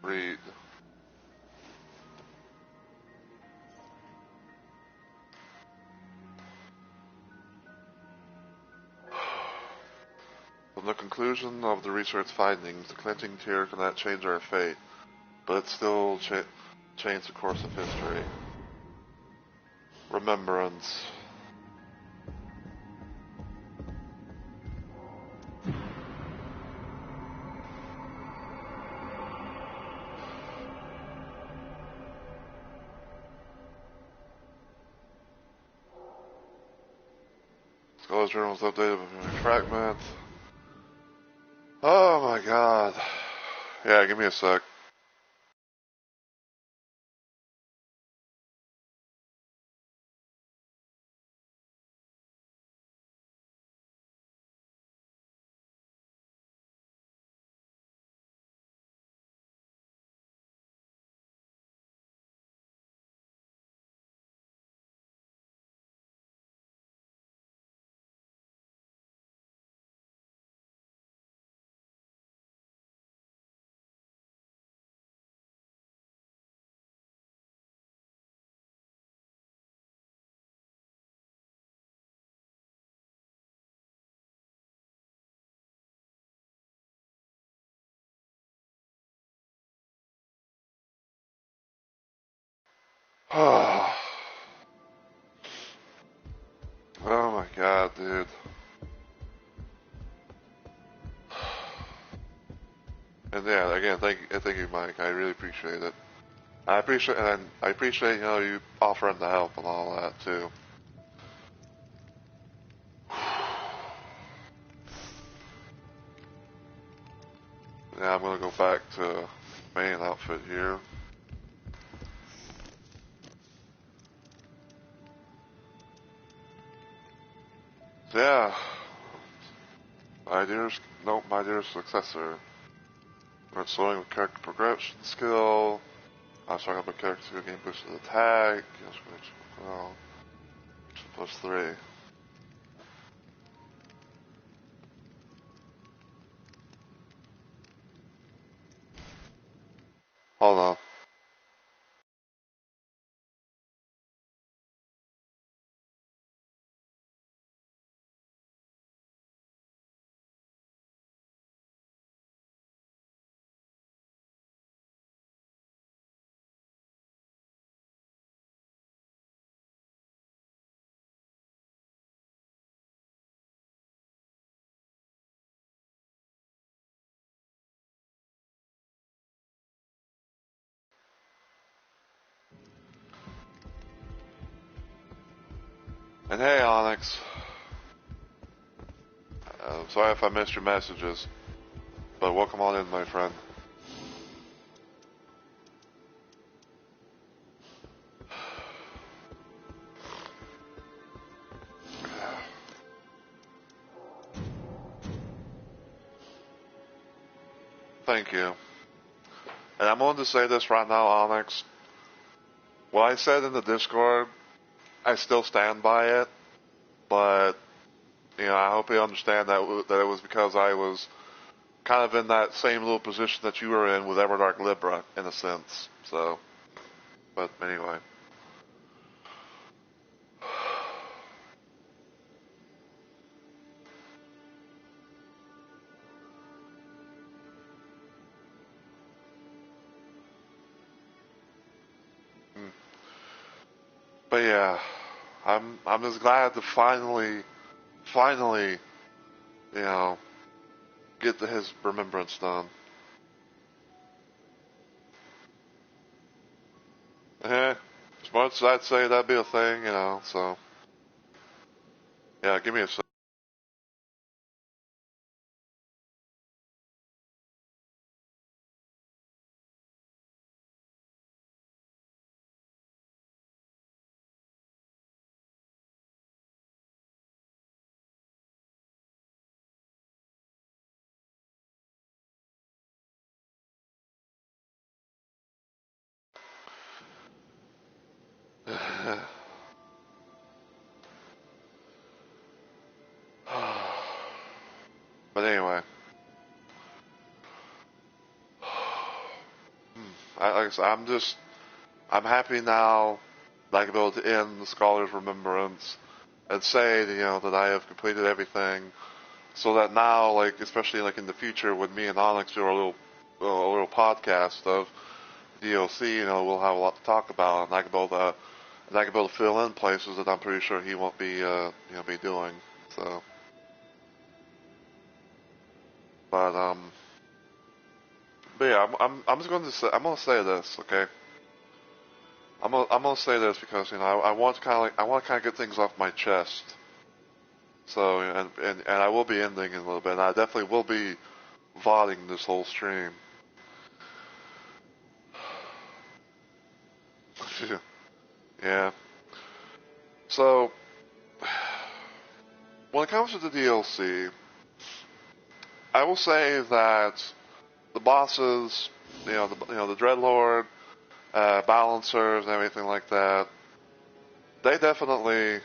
Read. From the conclusion of the research findings, the clenching tear cannot change our fate, but it still changed the course of history. Remembrance. Scholar's journal was updated with a fragment. Oh my god. Yeah, give me a sec. Oh my god, dude. And yeah, again, thank you, Mike. I really appreciate it. I appreciate you offering the help and all that too. Yeah, I'm gonna go back to main outfit here. So yeah, my dear successor. We're slowing with character progression skill. I'm starting up a character to gain boosted attack. Well, +3. Hold on. And hey, Onyx. Sorry if I missed your messages, but welcome on in, my friend. Thank you. And I'm going to say this right now, Onyx. What I said in the Discord, I still stand by it, but I hope you understand that it was because I was kind of in that same little position that you were in with Everdark Libra, in a sense. So, but anyway. But yeah, I'm just glad to finally, get his remembrance done. Eh, as much as I'd say that'd be a thing, so. Yeah, give me a sec. But anyway. Like I said, I'm happy now that I can be able to end the Scholar's Remembrance and say that, that I have completed everything so that now, like especially like in the future, when me and Onyx do our little podcast of DLC, we'll have a lot to talk about, and I can be able to fill in places that I'm pretty sure he won't be be doing. So, but yeah, I'm just going to say I'm going to say this, okay? I'm gonna say this because I want to get things off my chest. So and I will be ending in a little bit, and I definitely will be VODing this whole stream. Yeah. So when it comes to the DLC, I will say that the bosses, the Dreadlord, balancers, and everything like that, they definitely.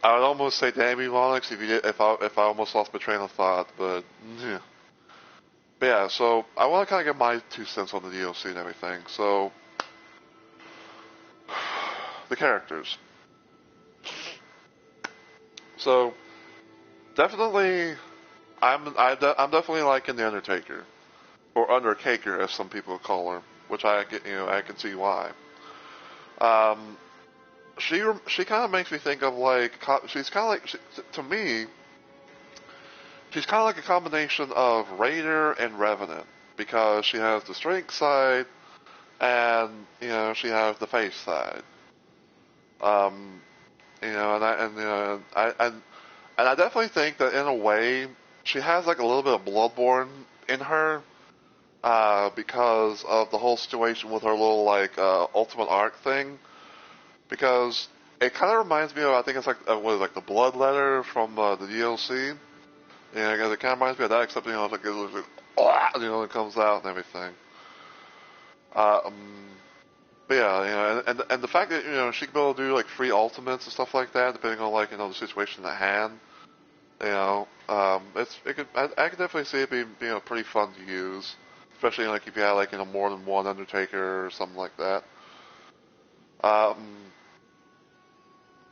I would almost say damn you, Onyx, if I almost lost my train of thought, but yeah. But yeah, so I want to kind of get my 2 cents on the DLC and everything. So the characters. So definitely, I'm definitely liking the Undertaker, or Undercaker as some people call her, which I get I can see why. Um, she kind of makes me think of like she's kind of like to me. She's kind of like a combination of Raider and Revenant because she has the strength side and she has the face side. Um, and I definitely think that in a way she has like a little bit of Bloodborne in her because of the whole situation with her little like Ultimate Arc thing. Because it kind of reminds me of, I think it's like like the Blood Letter from the DLC. Yeah, because it kind of reminds me of that, except it's like it comes out and everything. Um, but yeah, and the fact that she can be able to do like free ultimates and stuff like that, depending on like the situation at hand. I could definitely see it being pretty fun to use, especially like if you had like more than one Undertaker or something like that.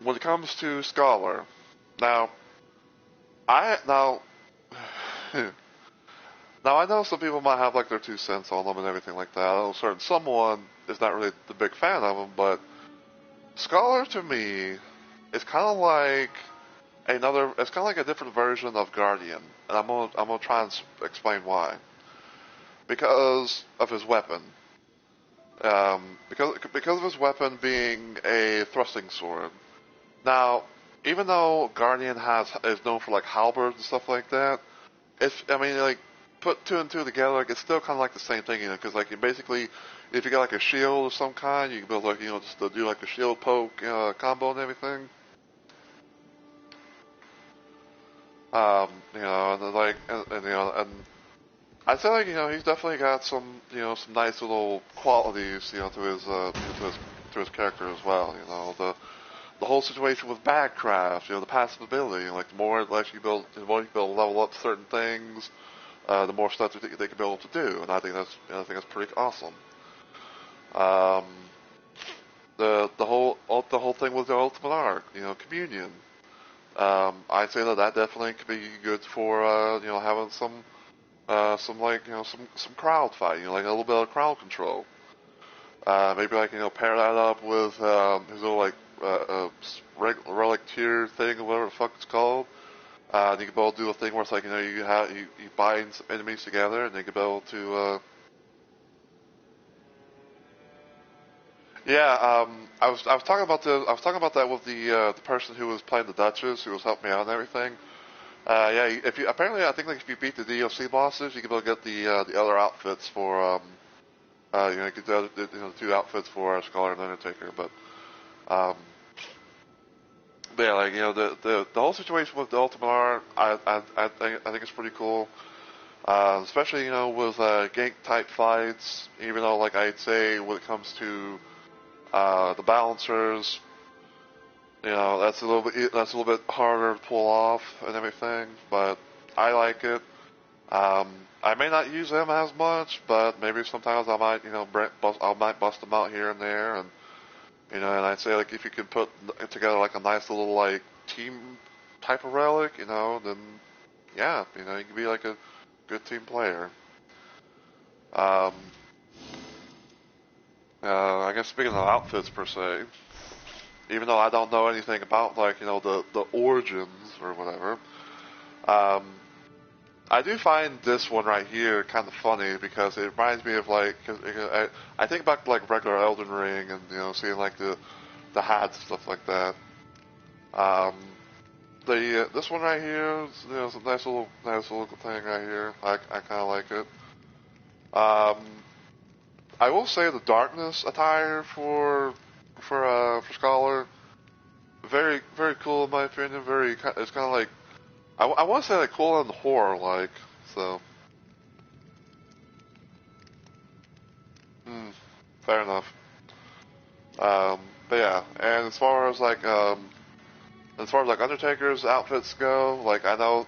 When it comes to Scholar, now now. Now, I know some people might have like their 2 cents on them and everything like that. I know someone is not really the big fan of them, but Scholar to me is kind of like it's kind of like a different version of Guardian, and I'm gonna try and explain why. Because of his weapon. Because of his weapon being a thrusting sword. Now, even though Guardian is known for like halberds and stuff like that, like put two and two together, like it's still kind of like the same thing, because like you basically, if you got like a shield of some kind, you can build like just to do like a shield poke combo and everything. And like and I'd say like he's definitely got some some nice little qualities to his character as well. The whole situation with Bagcraft, the passive ability, like the more like you build, level up certain things, the more stuff they can be able to do, and I think that's pretty awesome. The whole thing with the Ultimate Arc, Communion. I'd say that definitely could be good for having some like some crowd fight, like a little bit of crowd control. Maybe like pair that up with his little like relic tier thing or whatever the fuck it's called. And you can be able to do a thing where it's like you bind some enemies together, and you can be able to. Yeah, I was talking about that with the person who was playing the Duchess, who was helping me out and everything. Yeah, if you apparently I think like if you beat the DLC bosses, you can be able to get the other outfits for you get the two outfits for Scholar and Undertaker, um, but yeah, like the whole situation with the Ultimate Art, I think it's pretty cool. Especially with gank type fights, even though like I'd say when it comes to the balancers, that's a little bit harder to pull off and everything, but I like it. I may not use them as much, but maybe sometimes I might I might bust them out here and there, and You know, and I'd say like if you could put together like a nice little like team type of relic, you know, then yeah, you know, you can be like a good team player. Um, I guess speaking of outfits per se, even though I don't know anything about like you know the origins or whatever, um, I do find this one right here kind of funny because it reminds me of like cause I think about like regular Elden Ring and you know seeing like the hats and stuff like that. Um, the this one right here, is, you know, it's a nice little thing right here. I kind of like it. Um, I will say the darkness attire for Scholar, very cool in my opinion. It's kind of like I want to say like cool and horror like. So, mm, fair enough. But yeah, and as far as like Undertaker's outfits go, like I know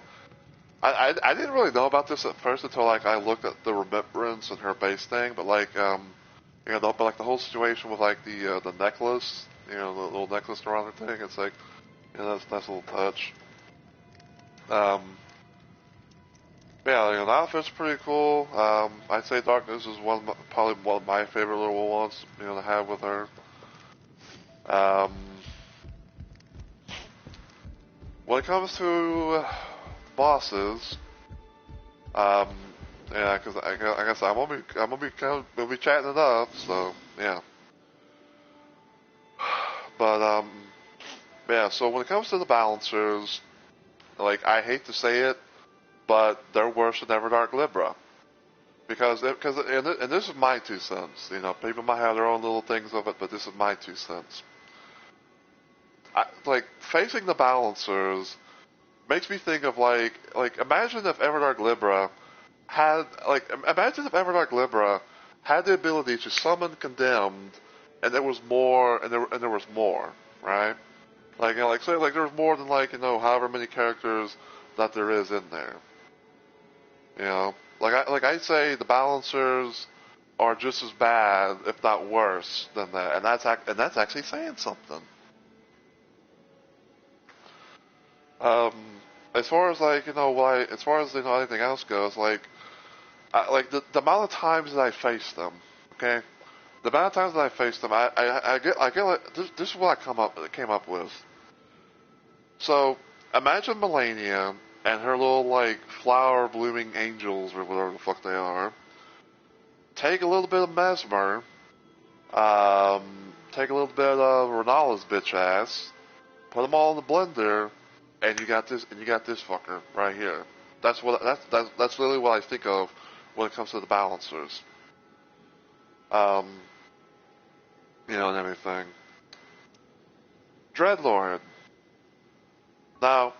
I didn't really know about this at first until like I looked at the Remembrance and her base thing, but like you know, but like the whole situation with like the necklace, you know, the little necklace around her thing, it's like you know that's a nice little touch. Um, yeah, you know, the outfit's pretty cool. I'd say Darkness is probably one of my favorite little ones, you know, to have with her. Um, when it comes to bosses, um, yeah, because I guess we'll be chatting it up, so yeah. But yeah. So when it comes to the balancers, like I hate to say it, but they're worse than Everdark Libra and this is my 2 cents. You know, people might have their own little things of it, but this is my 2 cents. Like facing the balancers makes me think of like imagine if Everdark Libra had the ability to summon Condemned, and there was more, and there was more, right? Like, you know, like say, like there's more than like you know, however many characters that there is in there. You know, I'd say the balancers are just as bad, if not worse, than that, and that's actually saying something. Um, as far as like you know, as far as you know, anything else goes, like the amount of times that I faced them, okay, the amount of times that I faced them, I get like this is what came up with. So imagine Melania and her little like flower blooming angels or whatever the fuck they are. Take a little bit of Mesmer, take a little bit of Renala's bitch ass, put them all in the blender, and you got this fucker right here. That's literally what I think of when it comes to the balancers. Um, you know, and everything. Dreadlord. Now,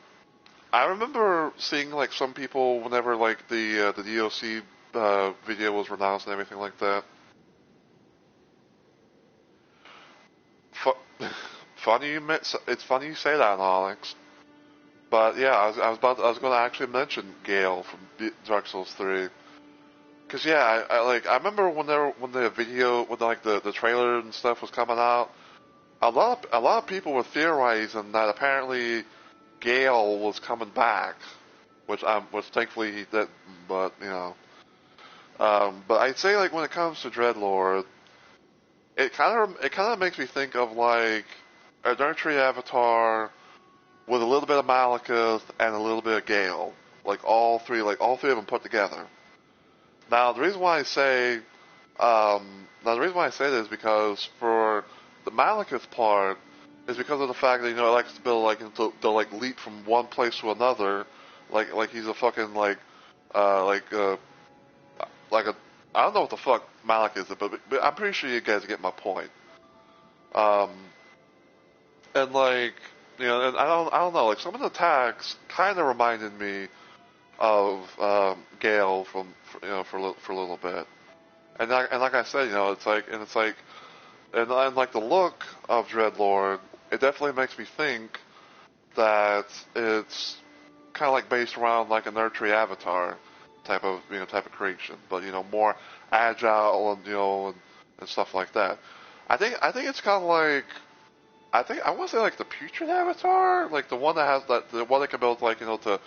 I remember seeing like some people whenever like the DOC video was renounced and everything like that. Fu- it's funny you say that, Alex. But yeah, I was going to actually mention Gale from Dark Souls 3. Cause yeah, I remember when the video when like the trailer and stuff was coming out, a lot of people were theorizing that apparently Gale was coming back, which thankfully he didn't. But you know, but I'd say like when it comes to Dreadlord, it kind of makes me think of like a Nurtry Avatar with a little bit of Malekith and a little bit of Gale, like all three of them put together. Now the reason why I say this is because for the Malekith part is because of the fact that you know it likes to build to like leap from one place to another, like he's a fucking uh like uh like a I don't know what the fuck Malekith is, but I'm pretty sure you guys get my point. Um, and like you know, and I don't know, like some of the attacks kind of reminded me of Gale you know for a little bit. And like I said, you know, and like the look of Dreadlord, it definitely makes me think that it's kind of like based around like a Nurtry Avatar type of creation, but you know more agile and you know and stuff like that. I think it's kind of like I want to say like the putrid avatar, like the one that has the one that can build like to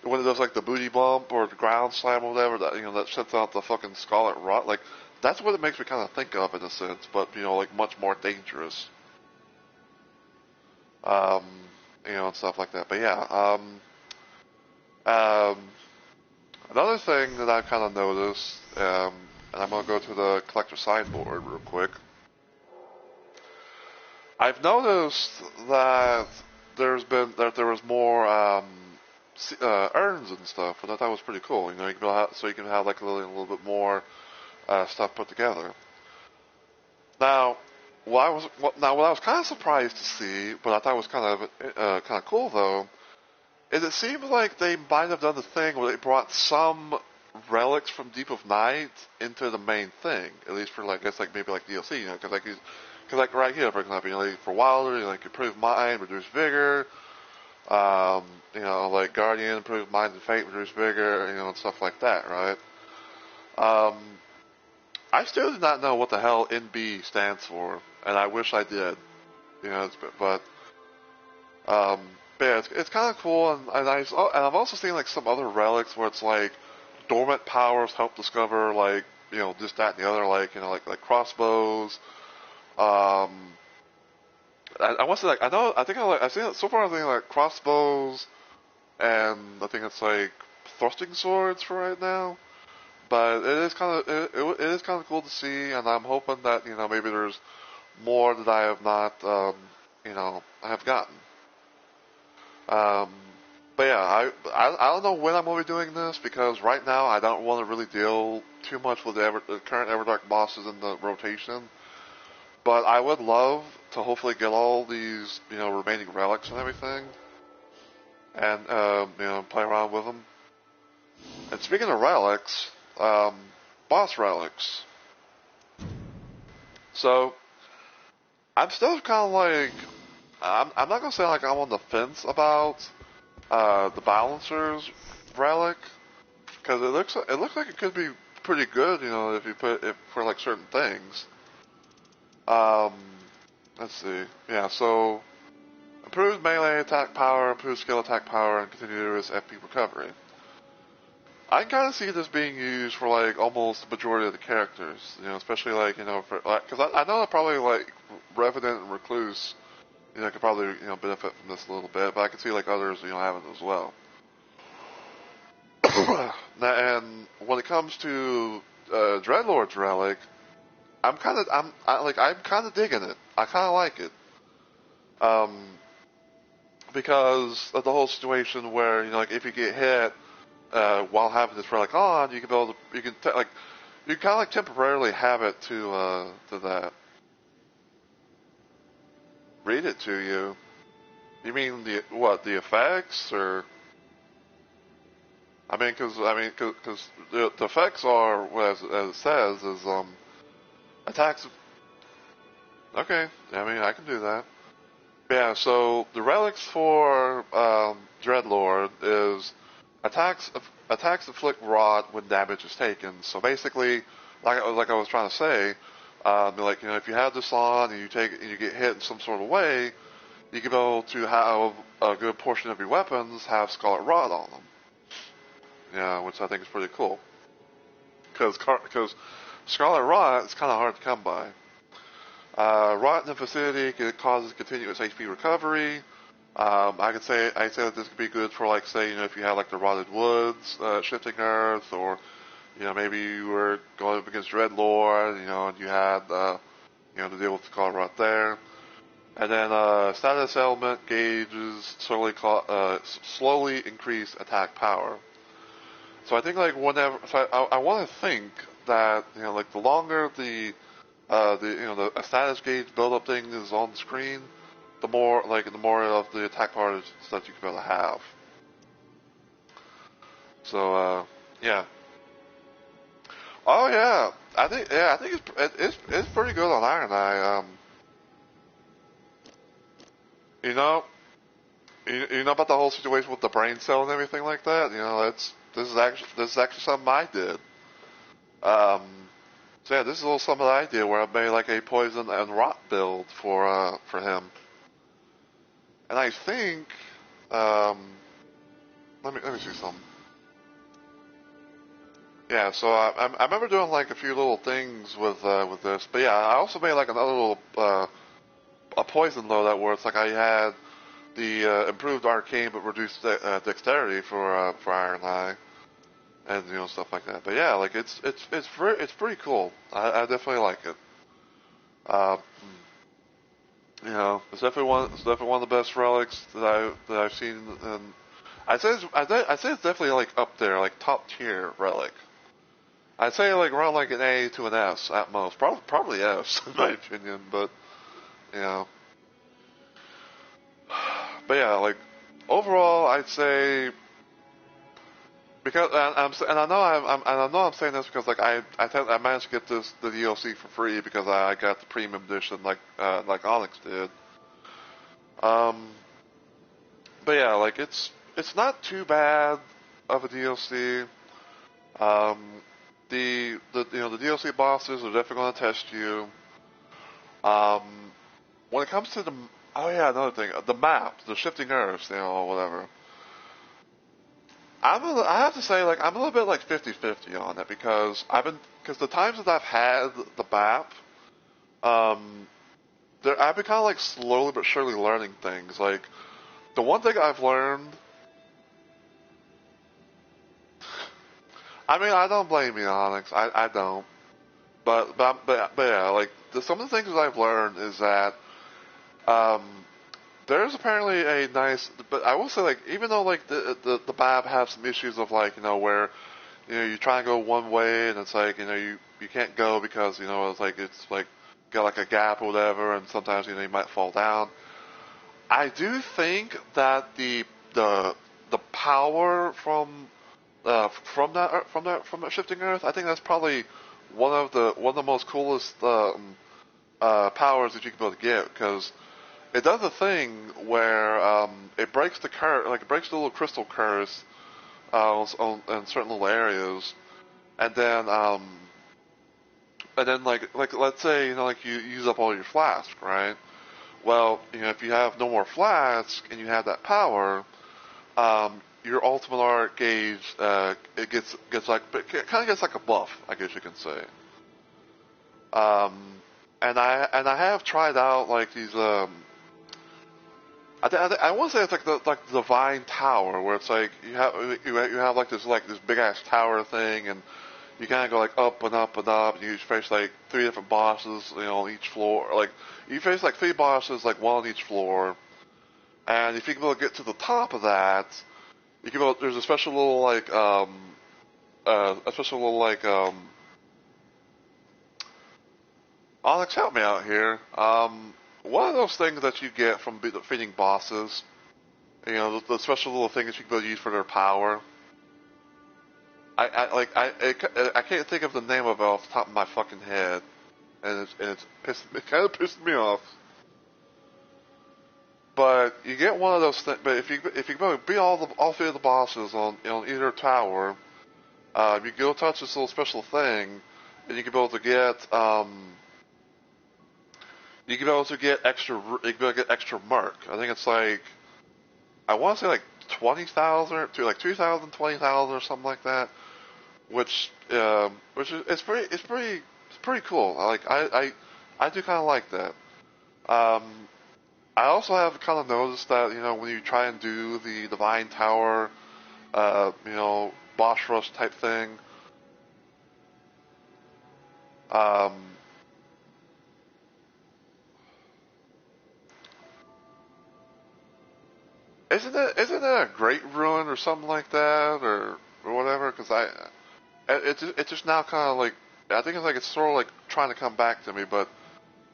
the one that does like the booty bump or the ground slam or whatever that that sets out the fucking scarlet rot. Like that's what it makes me kind of think of in a sense, but like much more dangerous. Um, and stuff like that. But yeah, um, another thing that I've kind of noticed, and I'm gonna go to the collector sideboard real quick. I've noticed that there was more urns and stuff, and I thought that was pretty cool. You can so you can have like a little bit more stuff put together. Now, what I was kind of surprised to see, but I thought was kind of cool though, is it seems like they might have done the thing where they brought some relics from Deep of Night into the main thing, at least for like I guess like maybe like DLC, because like right here for example, like for Wilder, like improve mind, reduce vigor, like Guardian, improve mind and fate, reduce vigor, and stuff like that, right? Um, I still do not know what the hell NB stands for, and I wish I did. But um, but yeah, it's kind of cool, and I've also seen like some other relics where it's like dormant powers help discover like this, that, and the other, like like crossbows. Um, I want to say like I've seen it so far. I think like crossbows, and I think it's like thrusting swords for right now. But it is it is kind of cool to see, and I'm hoping that maybe there's more that I have not I have gotten. Um, but yeah, I don't know when I'm going to be doing this because right now I don't want to really deal too much with the current Everdark bosses in the rotation. But I would love to hopefully get all these remaining relics and everything, and play around with them. And speaking of relics, boss relics. So I'm still kind of like I'm not gonna say like I'm on the fence about the Balancer's relic because it looks like it could be pretty good, if you put it for like certain things. Um, let's see, yeah. So improved melee attack power, improved skill attack power, and continuous FP recovery. I can kind of see this being used for like almost the majority of the characters, especially like for like because I know that probably like Revenant and Recluse, could probably benefit from this a little bit, but I can see like others having it as well. Now, and when it comes to Dreglord's relic, I'm kind of digging it. I kind of like it, because of the whole situation where like if you get hit while having this relic on, you can you kind of like temporarily have it to that. Read it to you. You mean the effects or? Because the effects are as it says is attacks. Okay, I can do that. Yeah, so the relics for Dreglord is attacks inflict rot when damage is taken. So basically, like I was trying to say, if you have this on and you get hit in some sort of way, you can be able to have a good portion of your weapons have scarlet rot on them. Yeah, which I think is pretty cool. Because scarlet rot is kind of hard to come by. Rot in the vicinity causes continuous HP recovery. I'd say that this could be good for like say if you had like the rotted woods, shifting earth, or maybe you were going up against Dreglord, and you had to deal with the scarlet rot there. And then status element gauges slowly increase attack power. So I think like whenever, so I want to think that like the longer the status gauge build up thing is on the screen, the more of the attack power that you can be able to have. So yeah. Oh yeah, I think it's pretty good on Iron Eye. You know about the whole situation with the brain cell and everything like that. This is actually something I did. So yeah, this is a little something I did where I made like a poison and rot build for him. And I think let me see something. Yeah, so I remember doing like a few little things with this, but yeah, I also made like another little a poison loadout where it's like I had the improved arcane but reduced dexterity for Iron Eye and stuff like that. But yeah, like it's pretty cool. I definitely like it. Uh, it's definitely one of the best relics that I've seen, and I'd say it's definitely like up there, like top tier relic. I'd say like around like an A to an S at most, probably S in my opinion, but you know, but yeah, like overall, I'd say because and I know I'm saying this because like I managed to get the DLC for free because I got the premium edition like Onyx did. Um, but yeah, like it's not too bad of a DLC. Um, the DLC bosses are definitely going to test you. Um, when it comes to another thing, the map, the shifting earths, whatever. I have to say, like, I'm a little bit like 50-50 on it because the times that I've had the map, um, I've been kind of like slowly but surely learning things. Like, the one thing I've learned, I mean, I don't blame you, Onyx. I don't. But yeah, like, some of the things that I've learned is that, um, there's apparently a nice, but I will say, like, even though, like, the map has some issues of, like, where, you try and go one way and it's like, you can't go because, it's like, got like a gap or whatever, and sometimes, you might fall down. I do think that the power from that shifting earth, I think that's probably one of the most coolest powers that you can be able to get, because it does a thing where it breaks the like it breaks the little crystal curse in certain little areas, and then like let's say like you use up all your flask, right? Well, if you have no more flask and you have that power, your ultimate art gauge it gets like it kind of gets like a buff, I guess you can say. Um, and I have tried out like these I want to say it's like the Divine Tower, where it's like you have like this big ass tower thing, and you kind of go like up and up and up, and you face like 3 different bosses, on each floor. Like you face like 3 bosses, like one on each floor, and if you can get to the top of that, you can go. There's a special little like a special little like Onyx, help me out here. One of those things that you get from defeating bosses, the special little things you can use for their power. I can't think of the name of it off the top of my fucking head, and it kind of pissed me off. But you get one of those things. But if you go beat all 3 of the bosses on either tower, you go touch this little special thing, and you can be able to get extra mark. I think it's like I want to say like 20,000 to like 2,000, 20,000 or something like that. Which is it's pretty cool. I do kind of like that. Um, I also have kind of noticed that when you try and do the Divine Tower, boss rush type thing, um, isn't it a Great Ruin or something like that or whatever? Because it's just now kind of like I think it's sort of like trying to come back to me, but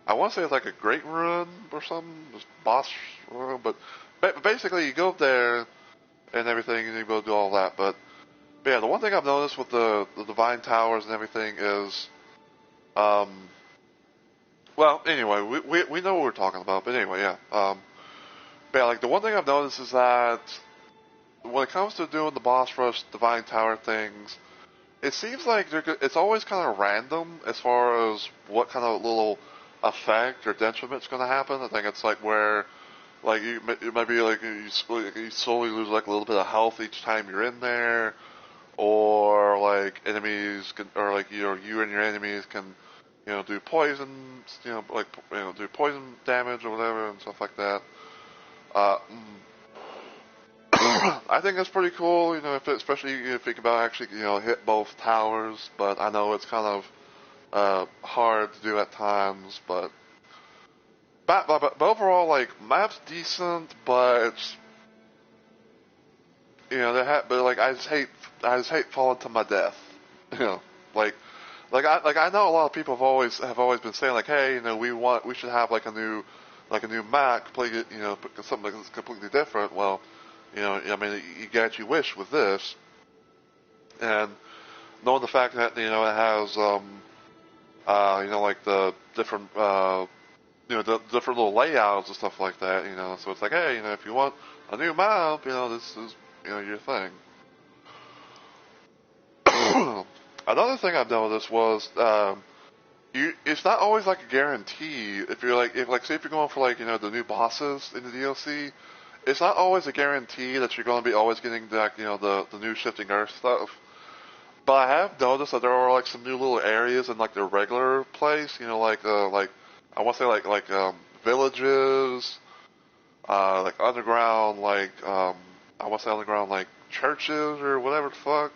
I want to say it's like a Great Ruin or something, just boss ruin, but basically you go up there and everything, and you go do all that. But yeah, the one thing I've noticed with the Divine Towers and everything is, well, anyway, we know what we're talking about, but anyway, yeah. But yeah, like the one thing I've noticed is that when it comes to doing the boss rush Divine Tower things, it seems like it's always kind of random as far as what kind of little effect or detriment's going to happen. I think it's like where like it might be like you slowly lose like a little bit of health each time you're in there, or like enemies can, or like you and your enemies can do poison, like do poison damage or whatever and stuff like that. Uh, I think that's pretty cool, especially if you can actually, hit both towers. But I know it's kind of hard to do at times. But overall, like map's decent, but but like I just hate falling to my death. You know, like I know a lot of people have always been saying like, hey, we should have like a new map, completely, something that's completely different. Well, I mean, you get your wish with this, and knowing the fact that it has like the different the different little layouts and stuff like that, so it's like, hey, if you want a new map, this is your thing. Another thing I've noticed was it's not always like a guarantee if you're like say if you're going for like the new bosses in the DLC. It's not always a guarantee that you're going to be always getting the new shifting earth stuff. But I have noticed that there are like some new little areas in like the regular place. Like I want to say like villages, like underground I want to say underground like churches or whatever the fuck.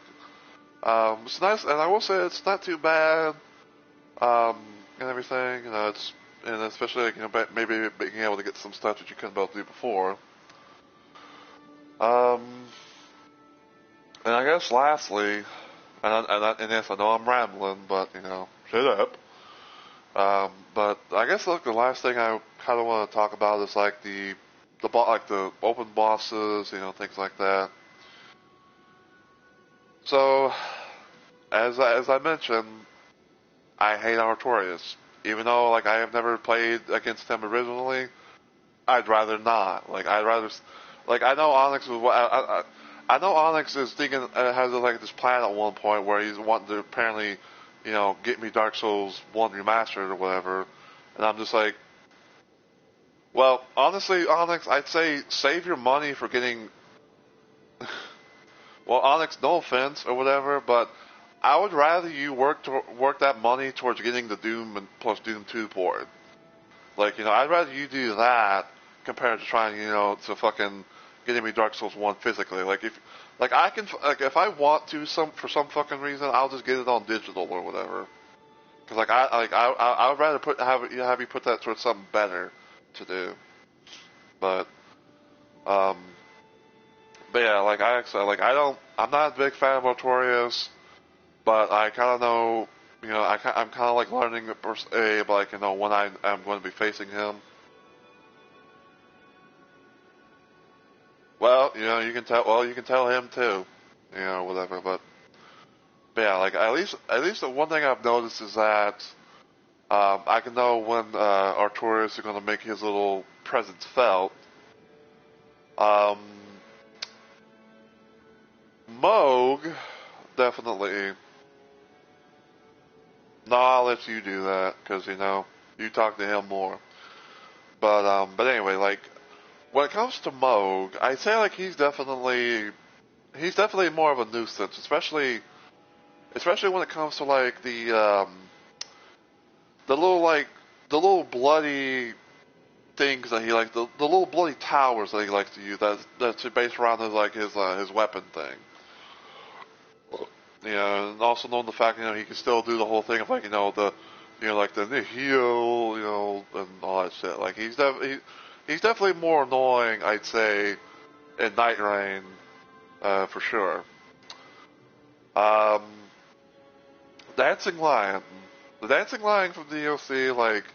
It's nice, and I will say it's not too bad. And everything, it's and especially like, maybe being able to get some stuff that you couldn't be able to do before. Um, and I guess lastly, and yes, I know I'm rambling, but shut up. But I guess like the last thing I kind of want to talk about is like like the open bosses, things like that. So, as I mentioned, I hate Artorias. Even though like I have never played against him originally, I'd rather not. Like I'd rather, like I know Onyx was. I know Onyx is thinking has like this plan at one point where he's wanting to apparently, get me Dark Souls 1 remastered or whatever, and I'm just like, well, honestly, Onyx, I'd say save your money for getting. Well, Onyx, no offense or whatever, but I would rather you work that money towards getting the Doom and plus Doom 2 port. Like, I'd rather you do that compared to trying, to fucking getting me Dark Souls 1 physically. Like, if I want to for some fucking reason, I'll just get it on digital or whatever. Cause I would rather have you put that towards something better to do. But, um, but yeah, I'm not a big fan of Artorias, but I kind of know, I'm kind of like learning like, when I'm going to be facing him. Well, you can tell him too, whatever. But yeah, like at least the one thing I've noticed is that I can know when Artorias is going to make his little presence felt. Um, Moog, definitely. No, I'll let you do that because you talk to him more. But anyway, like when it comes to Moog, I'd say like he's definitely more of a nuisance, especially when it comes to like the little bloody things that he likes, the little bloody towers that he likes to use. That's based around his weapon thing. And also knowing the fact he can still do the whole thing of like like the nihil, and all that shit. Like he's definitely more annoying, I'd say, in Night Rain, for sure. Um, Dancing Lion, the Dancing Lion from DLC, like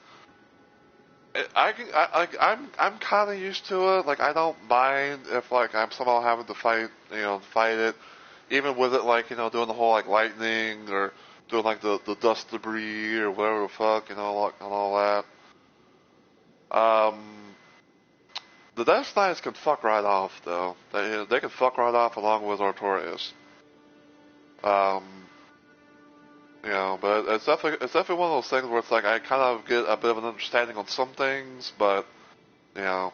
I'm kind of used to it. Like I don't mind if like I'm somehow having to fight it, even with it like doing the whole like lightning or doing like the dust debris or whatever the fuck and all that. The Death Knights can fuck right off though. They can fuck right off along with Artorias. Um, But it's definitely one of those things where it's like I kind of get a bit of an understanding on some things, but you know.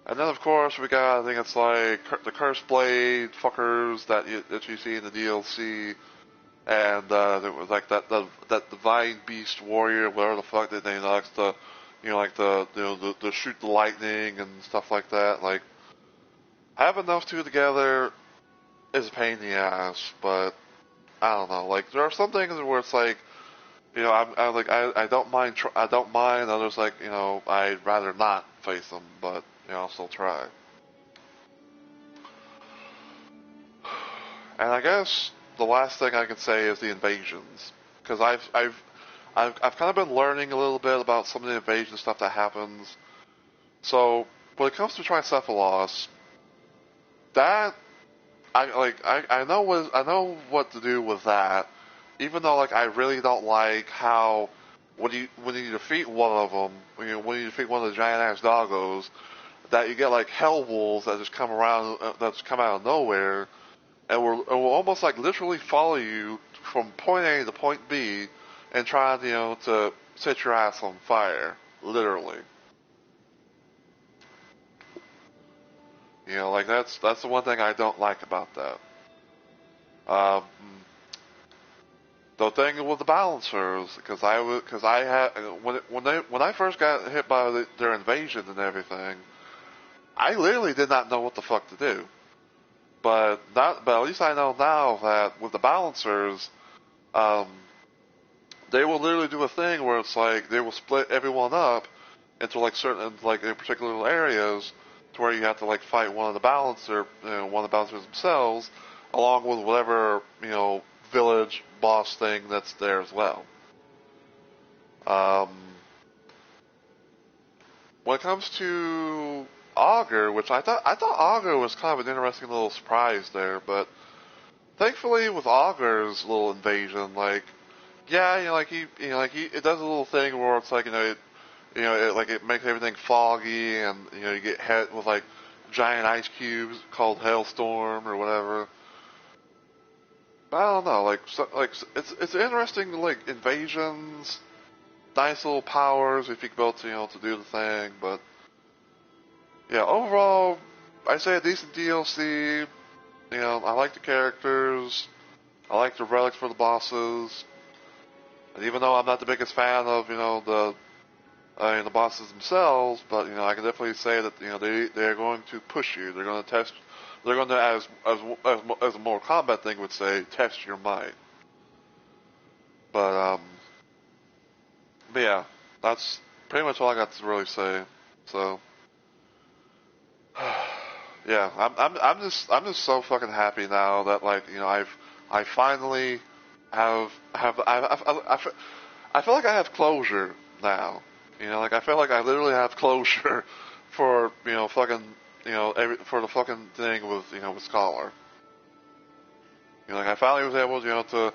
And then of course we got, I think it's like the Cursed Blade fuckers that you see in the DLC, and there was like that Divine Beast Warrior, whatever the fuck that they likes to, like the shoot the lightning and stuff like that. Like having those two together is a pain in the ass, but I don't know. Like there are some things where it's like, I don't mind. I don't mind. Others like, I'd rather not face them, but I'll still try. And I guess the last thing I can say is the invasions, because I've kind of been learning a little bit about some of the invasion stuff that happens. So when it comes to Tricephalos, that I know what to do with that, even though like I really don't like how when you defeat one of them, when you defeat one of the giant ass doggos, that you get like hell wolves that just come around, that just come out of nowhere, and will almost like literally follow you from point A to point B, and try to set your ass on fire, literally. Like that's the one thing I don't like about that. Um, the thing with the balancers, because I had when I first got hit by their invasion and everything, I literally did not know what the fuck to do. But at least I know now that with the balancers, um, they will literally do a thing where it's like they will split everyone up into like certain like in particular areas, to where you have to like fight one of the balancers themselves, along with whatever village boss thing that's there as well. Um, when it comes to Augur, which I thought Augur was kind of an interesting little surprise there, but thankfully with Augur's little invasion, like yeah, it does a little thing where it's like it makes everything foggy, and you get hit with like giant ice cubes called hailstorm or whatever. But I don't know, it's interesting, like invasions, nice little powers if you can build to do the thing. But yeah, overall, I say a decent DLC. I like the characters, I like the relics for the bosses, and even though I'm not the biggest fan of the bosses themselves, but I can definitely say that they're going to push you. They're going to test. They're going to, as a Mortal Kombat thing would say, test your might. But yeah, that's pretty much all I got to really say. So yeah, I'm just so fucking happy now that I finally I feel like I have closure now. Like I feel like I literally have closure for fucking for the fucking thing with with Scholar. Like I finally was able to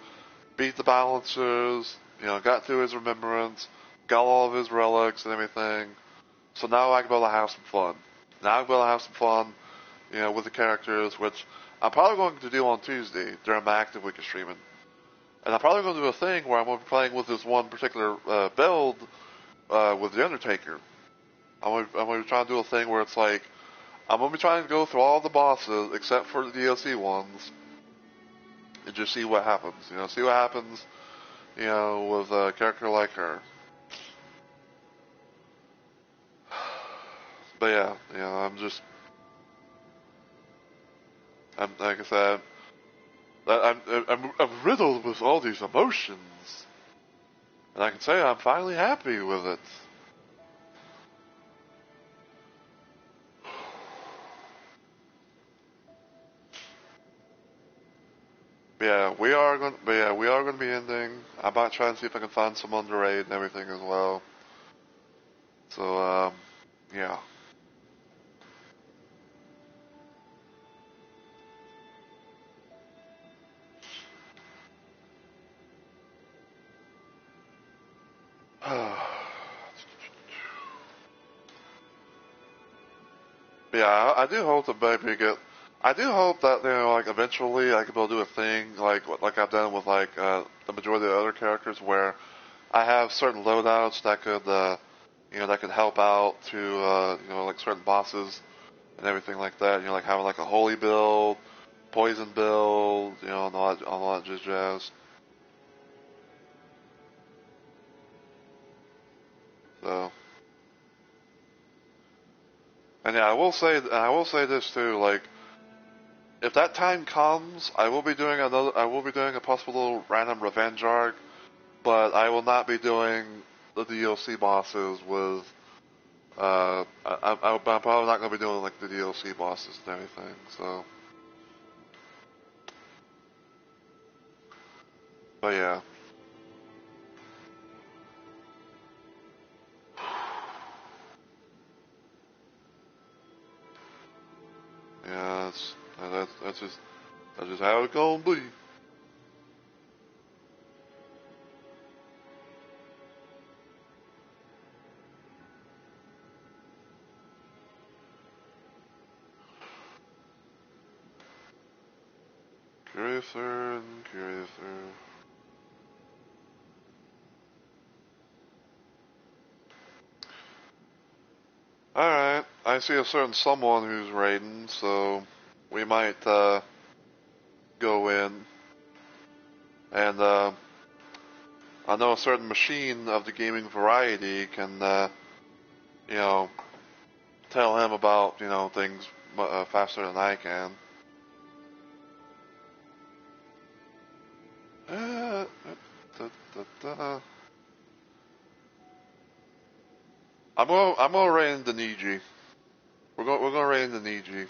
beat the balancers. Got through his remembrance, got all of his relics and everything. So now I can be able to have some fun. Now I can be able to have some fun, with the characters, which I'm probably going to do on Tuesday during my active week of streaming. And I'm probably going to do a thing where I'm going to be playing with this one particular build with the Undertaker. I'm going to be trying to do a thing where it's like I'm going to be trying to go through all the bosses except for the DLC ones and just see what happens. See what happens. With a character like her. But yeah, I'm like I said, I'm riddled with all these emotions, and I can say I'm finally happy with it. We are going to be ending. I might try and see if I can find some underraid and everything as well. So yeah. Yeah, I do hope to maybe get. I do hope that, like eventually I could be able to do a thing like I've done with like the majority of the other characters, where I have certain loadouts that could that could help out to like certain bosses and everything like that. Like having like a holy build, poison build, and all that jazz. So, and yeah, I will say this too, like, if that time comes, I will be doing a possible little random revenge arc, but I will not be doing the DLC bosses with, I'm probably not going to be doing, like, the DLC bosses and everything, so. But yeah. Yeah, that's just how it's gonna be. Curiouser and curiouser. Alright, I see a certain someone who's raiding, so we might go in. And I know a certain machine of the gaming variety can, you know, tell him about, things faster than I can. Uh, da, da, da. I'm gonna raid the Niji. We're gonna raid the Niji.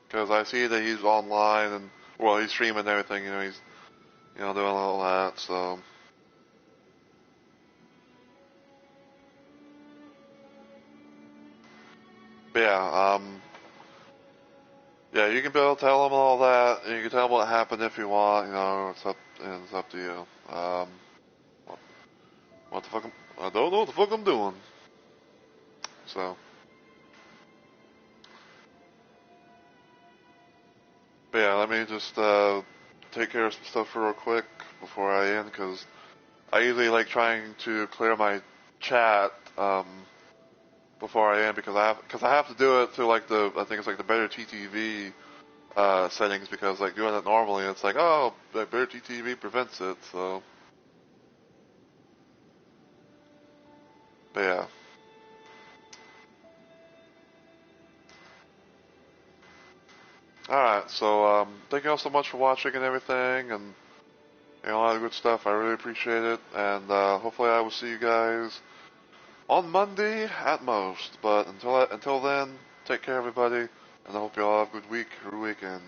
Because I see that he's online and, well, he's streaming and everything, he's, doing all that, so. But yeah, yeah, you can be able to tell him all that, and you can tell him what happened if you want, it's up to you. What the fuck, I don't know what the fuck I'm doing. So. But yeah, let me just, take care of some stuff real quick before I end, because I usually like trying to clear my chat, before I end, because I have to do it through like I think it's like the Better TTV settings, because like doing it normally it's like, oh, the Better TTV prevents it, so. But yeah. Alright, so thank you all so much for watching and everything, and a lot of good stuff. I really appreciate it, and hopefully I will see you guys on Monday at most. But until then, take care everybody, and I hope you all have a good week or weekend.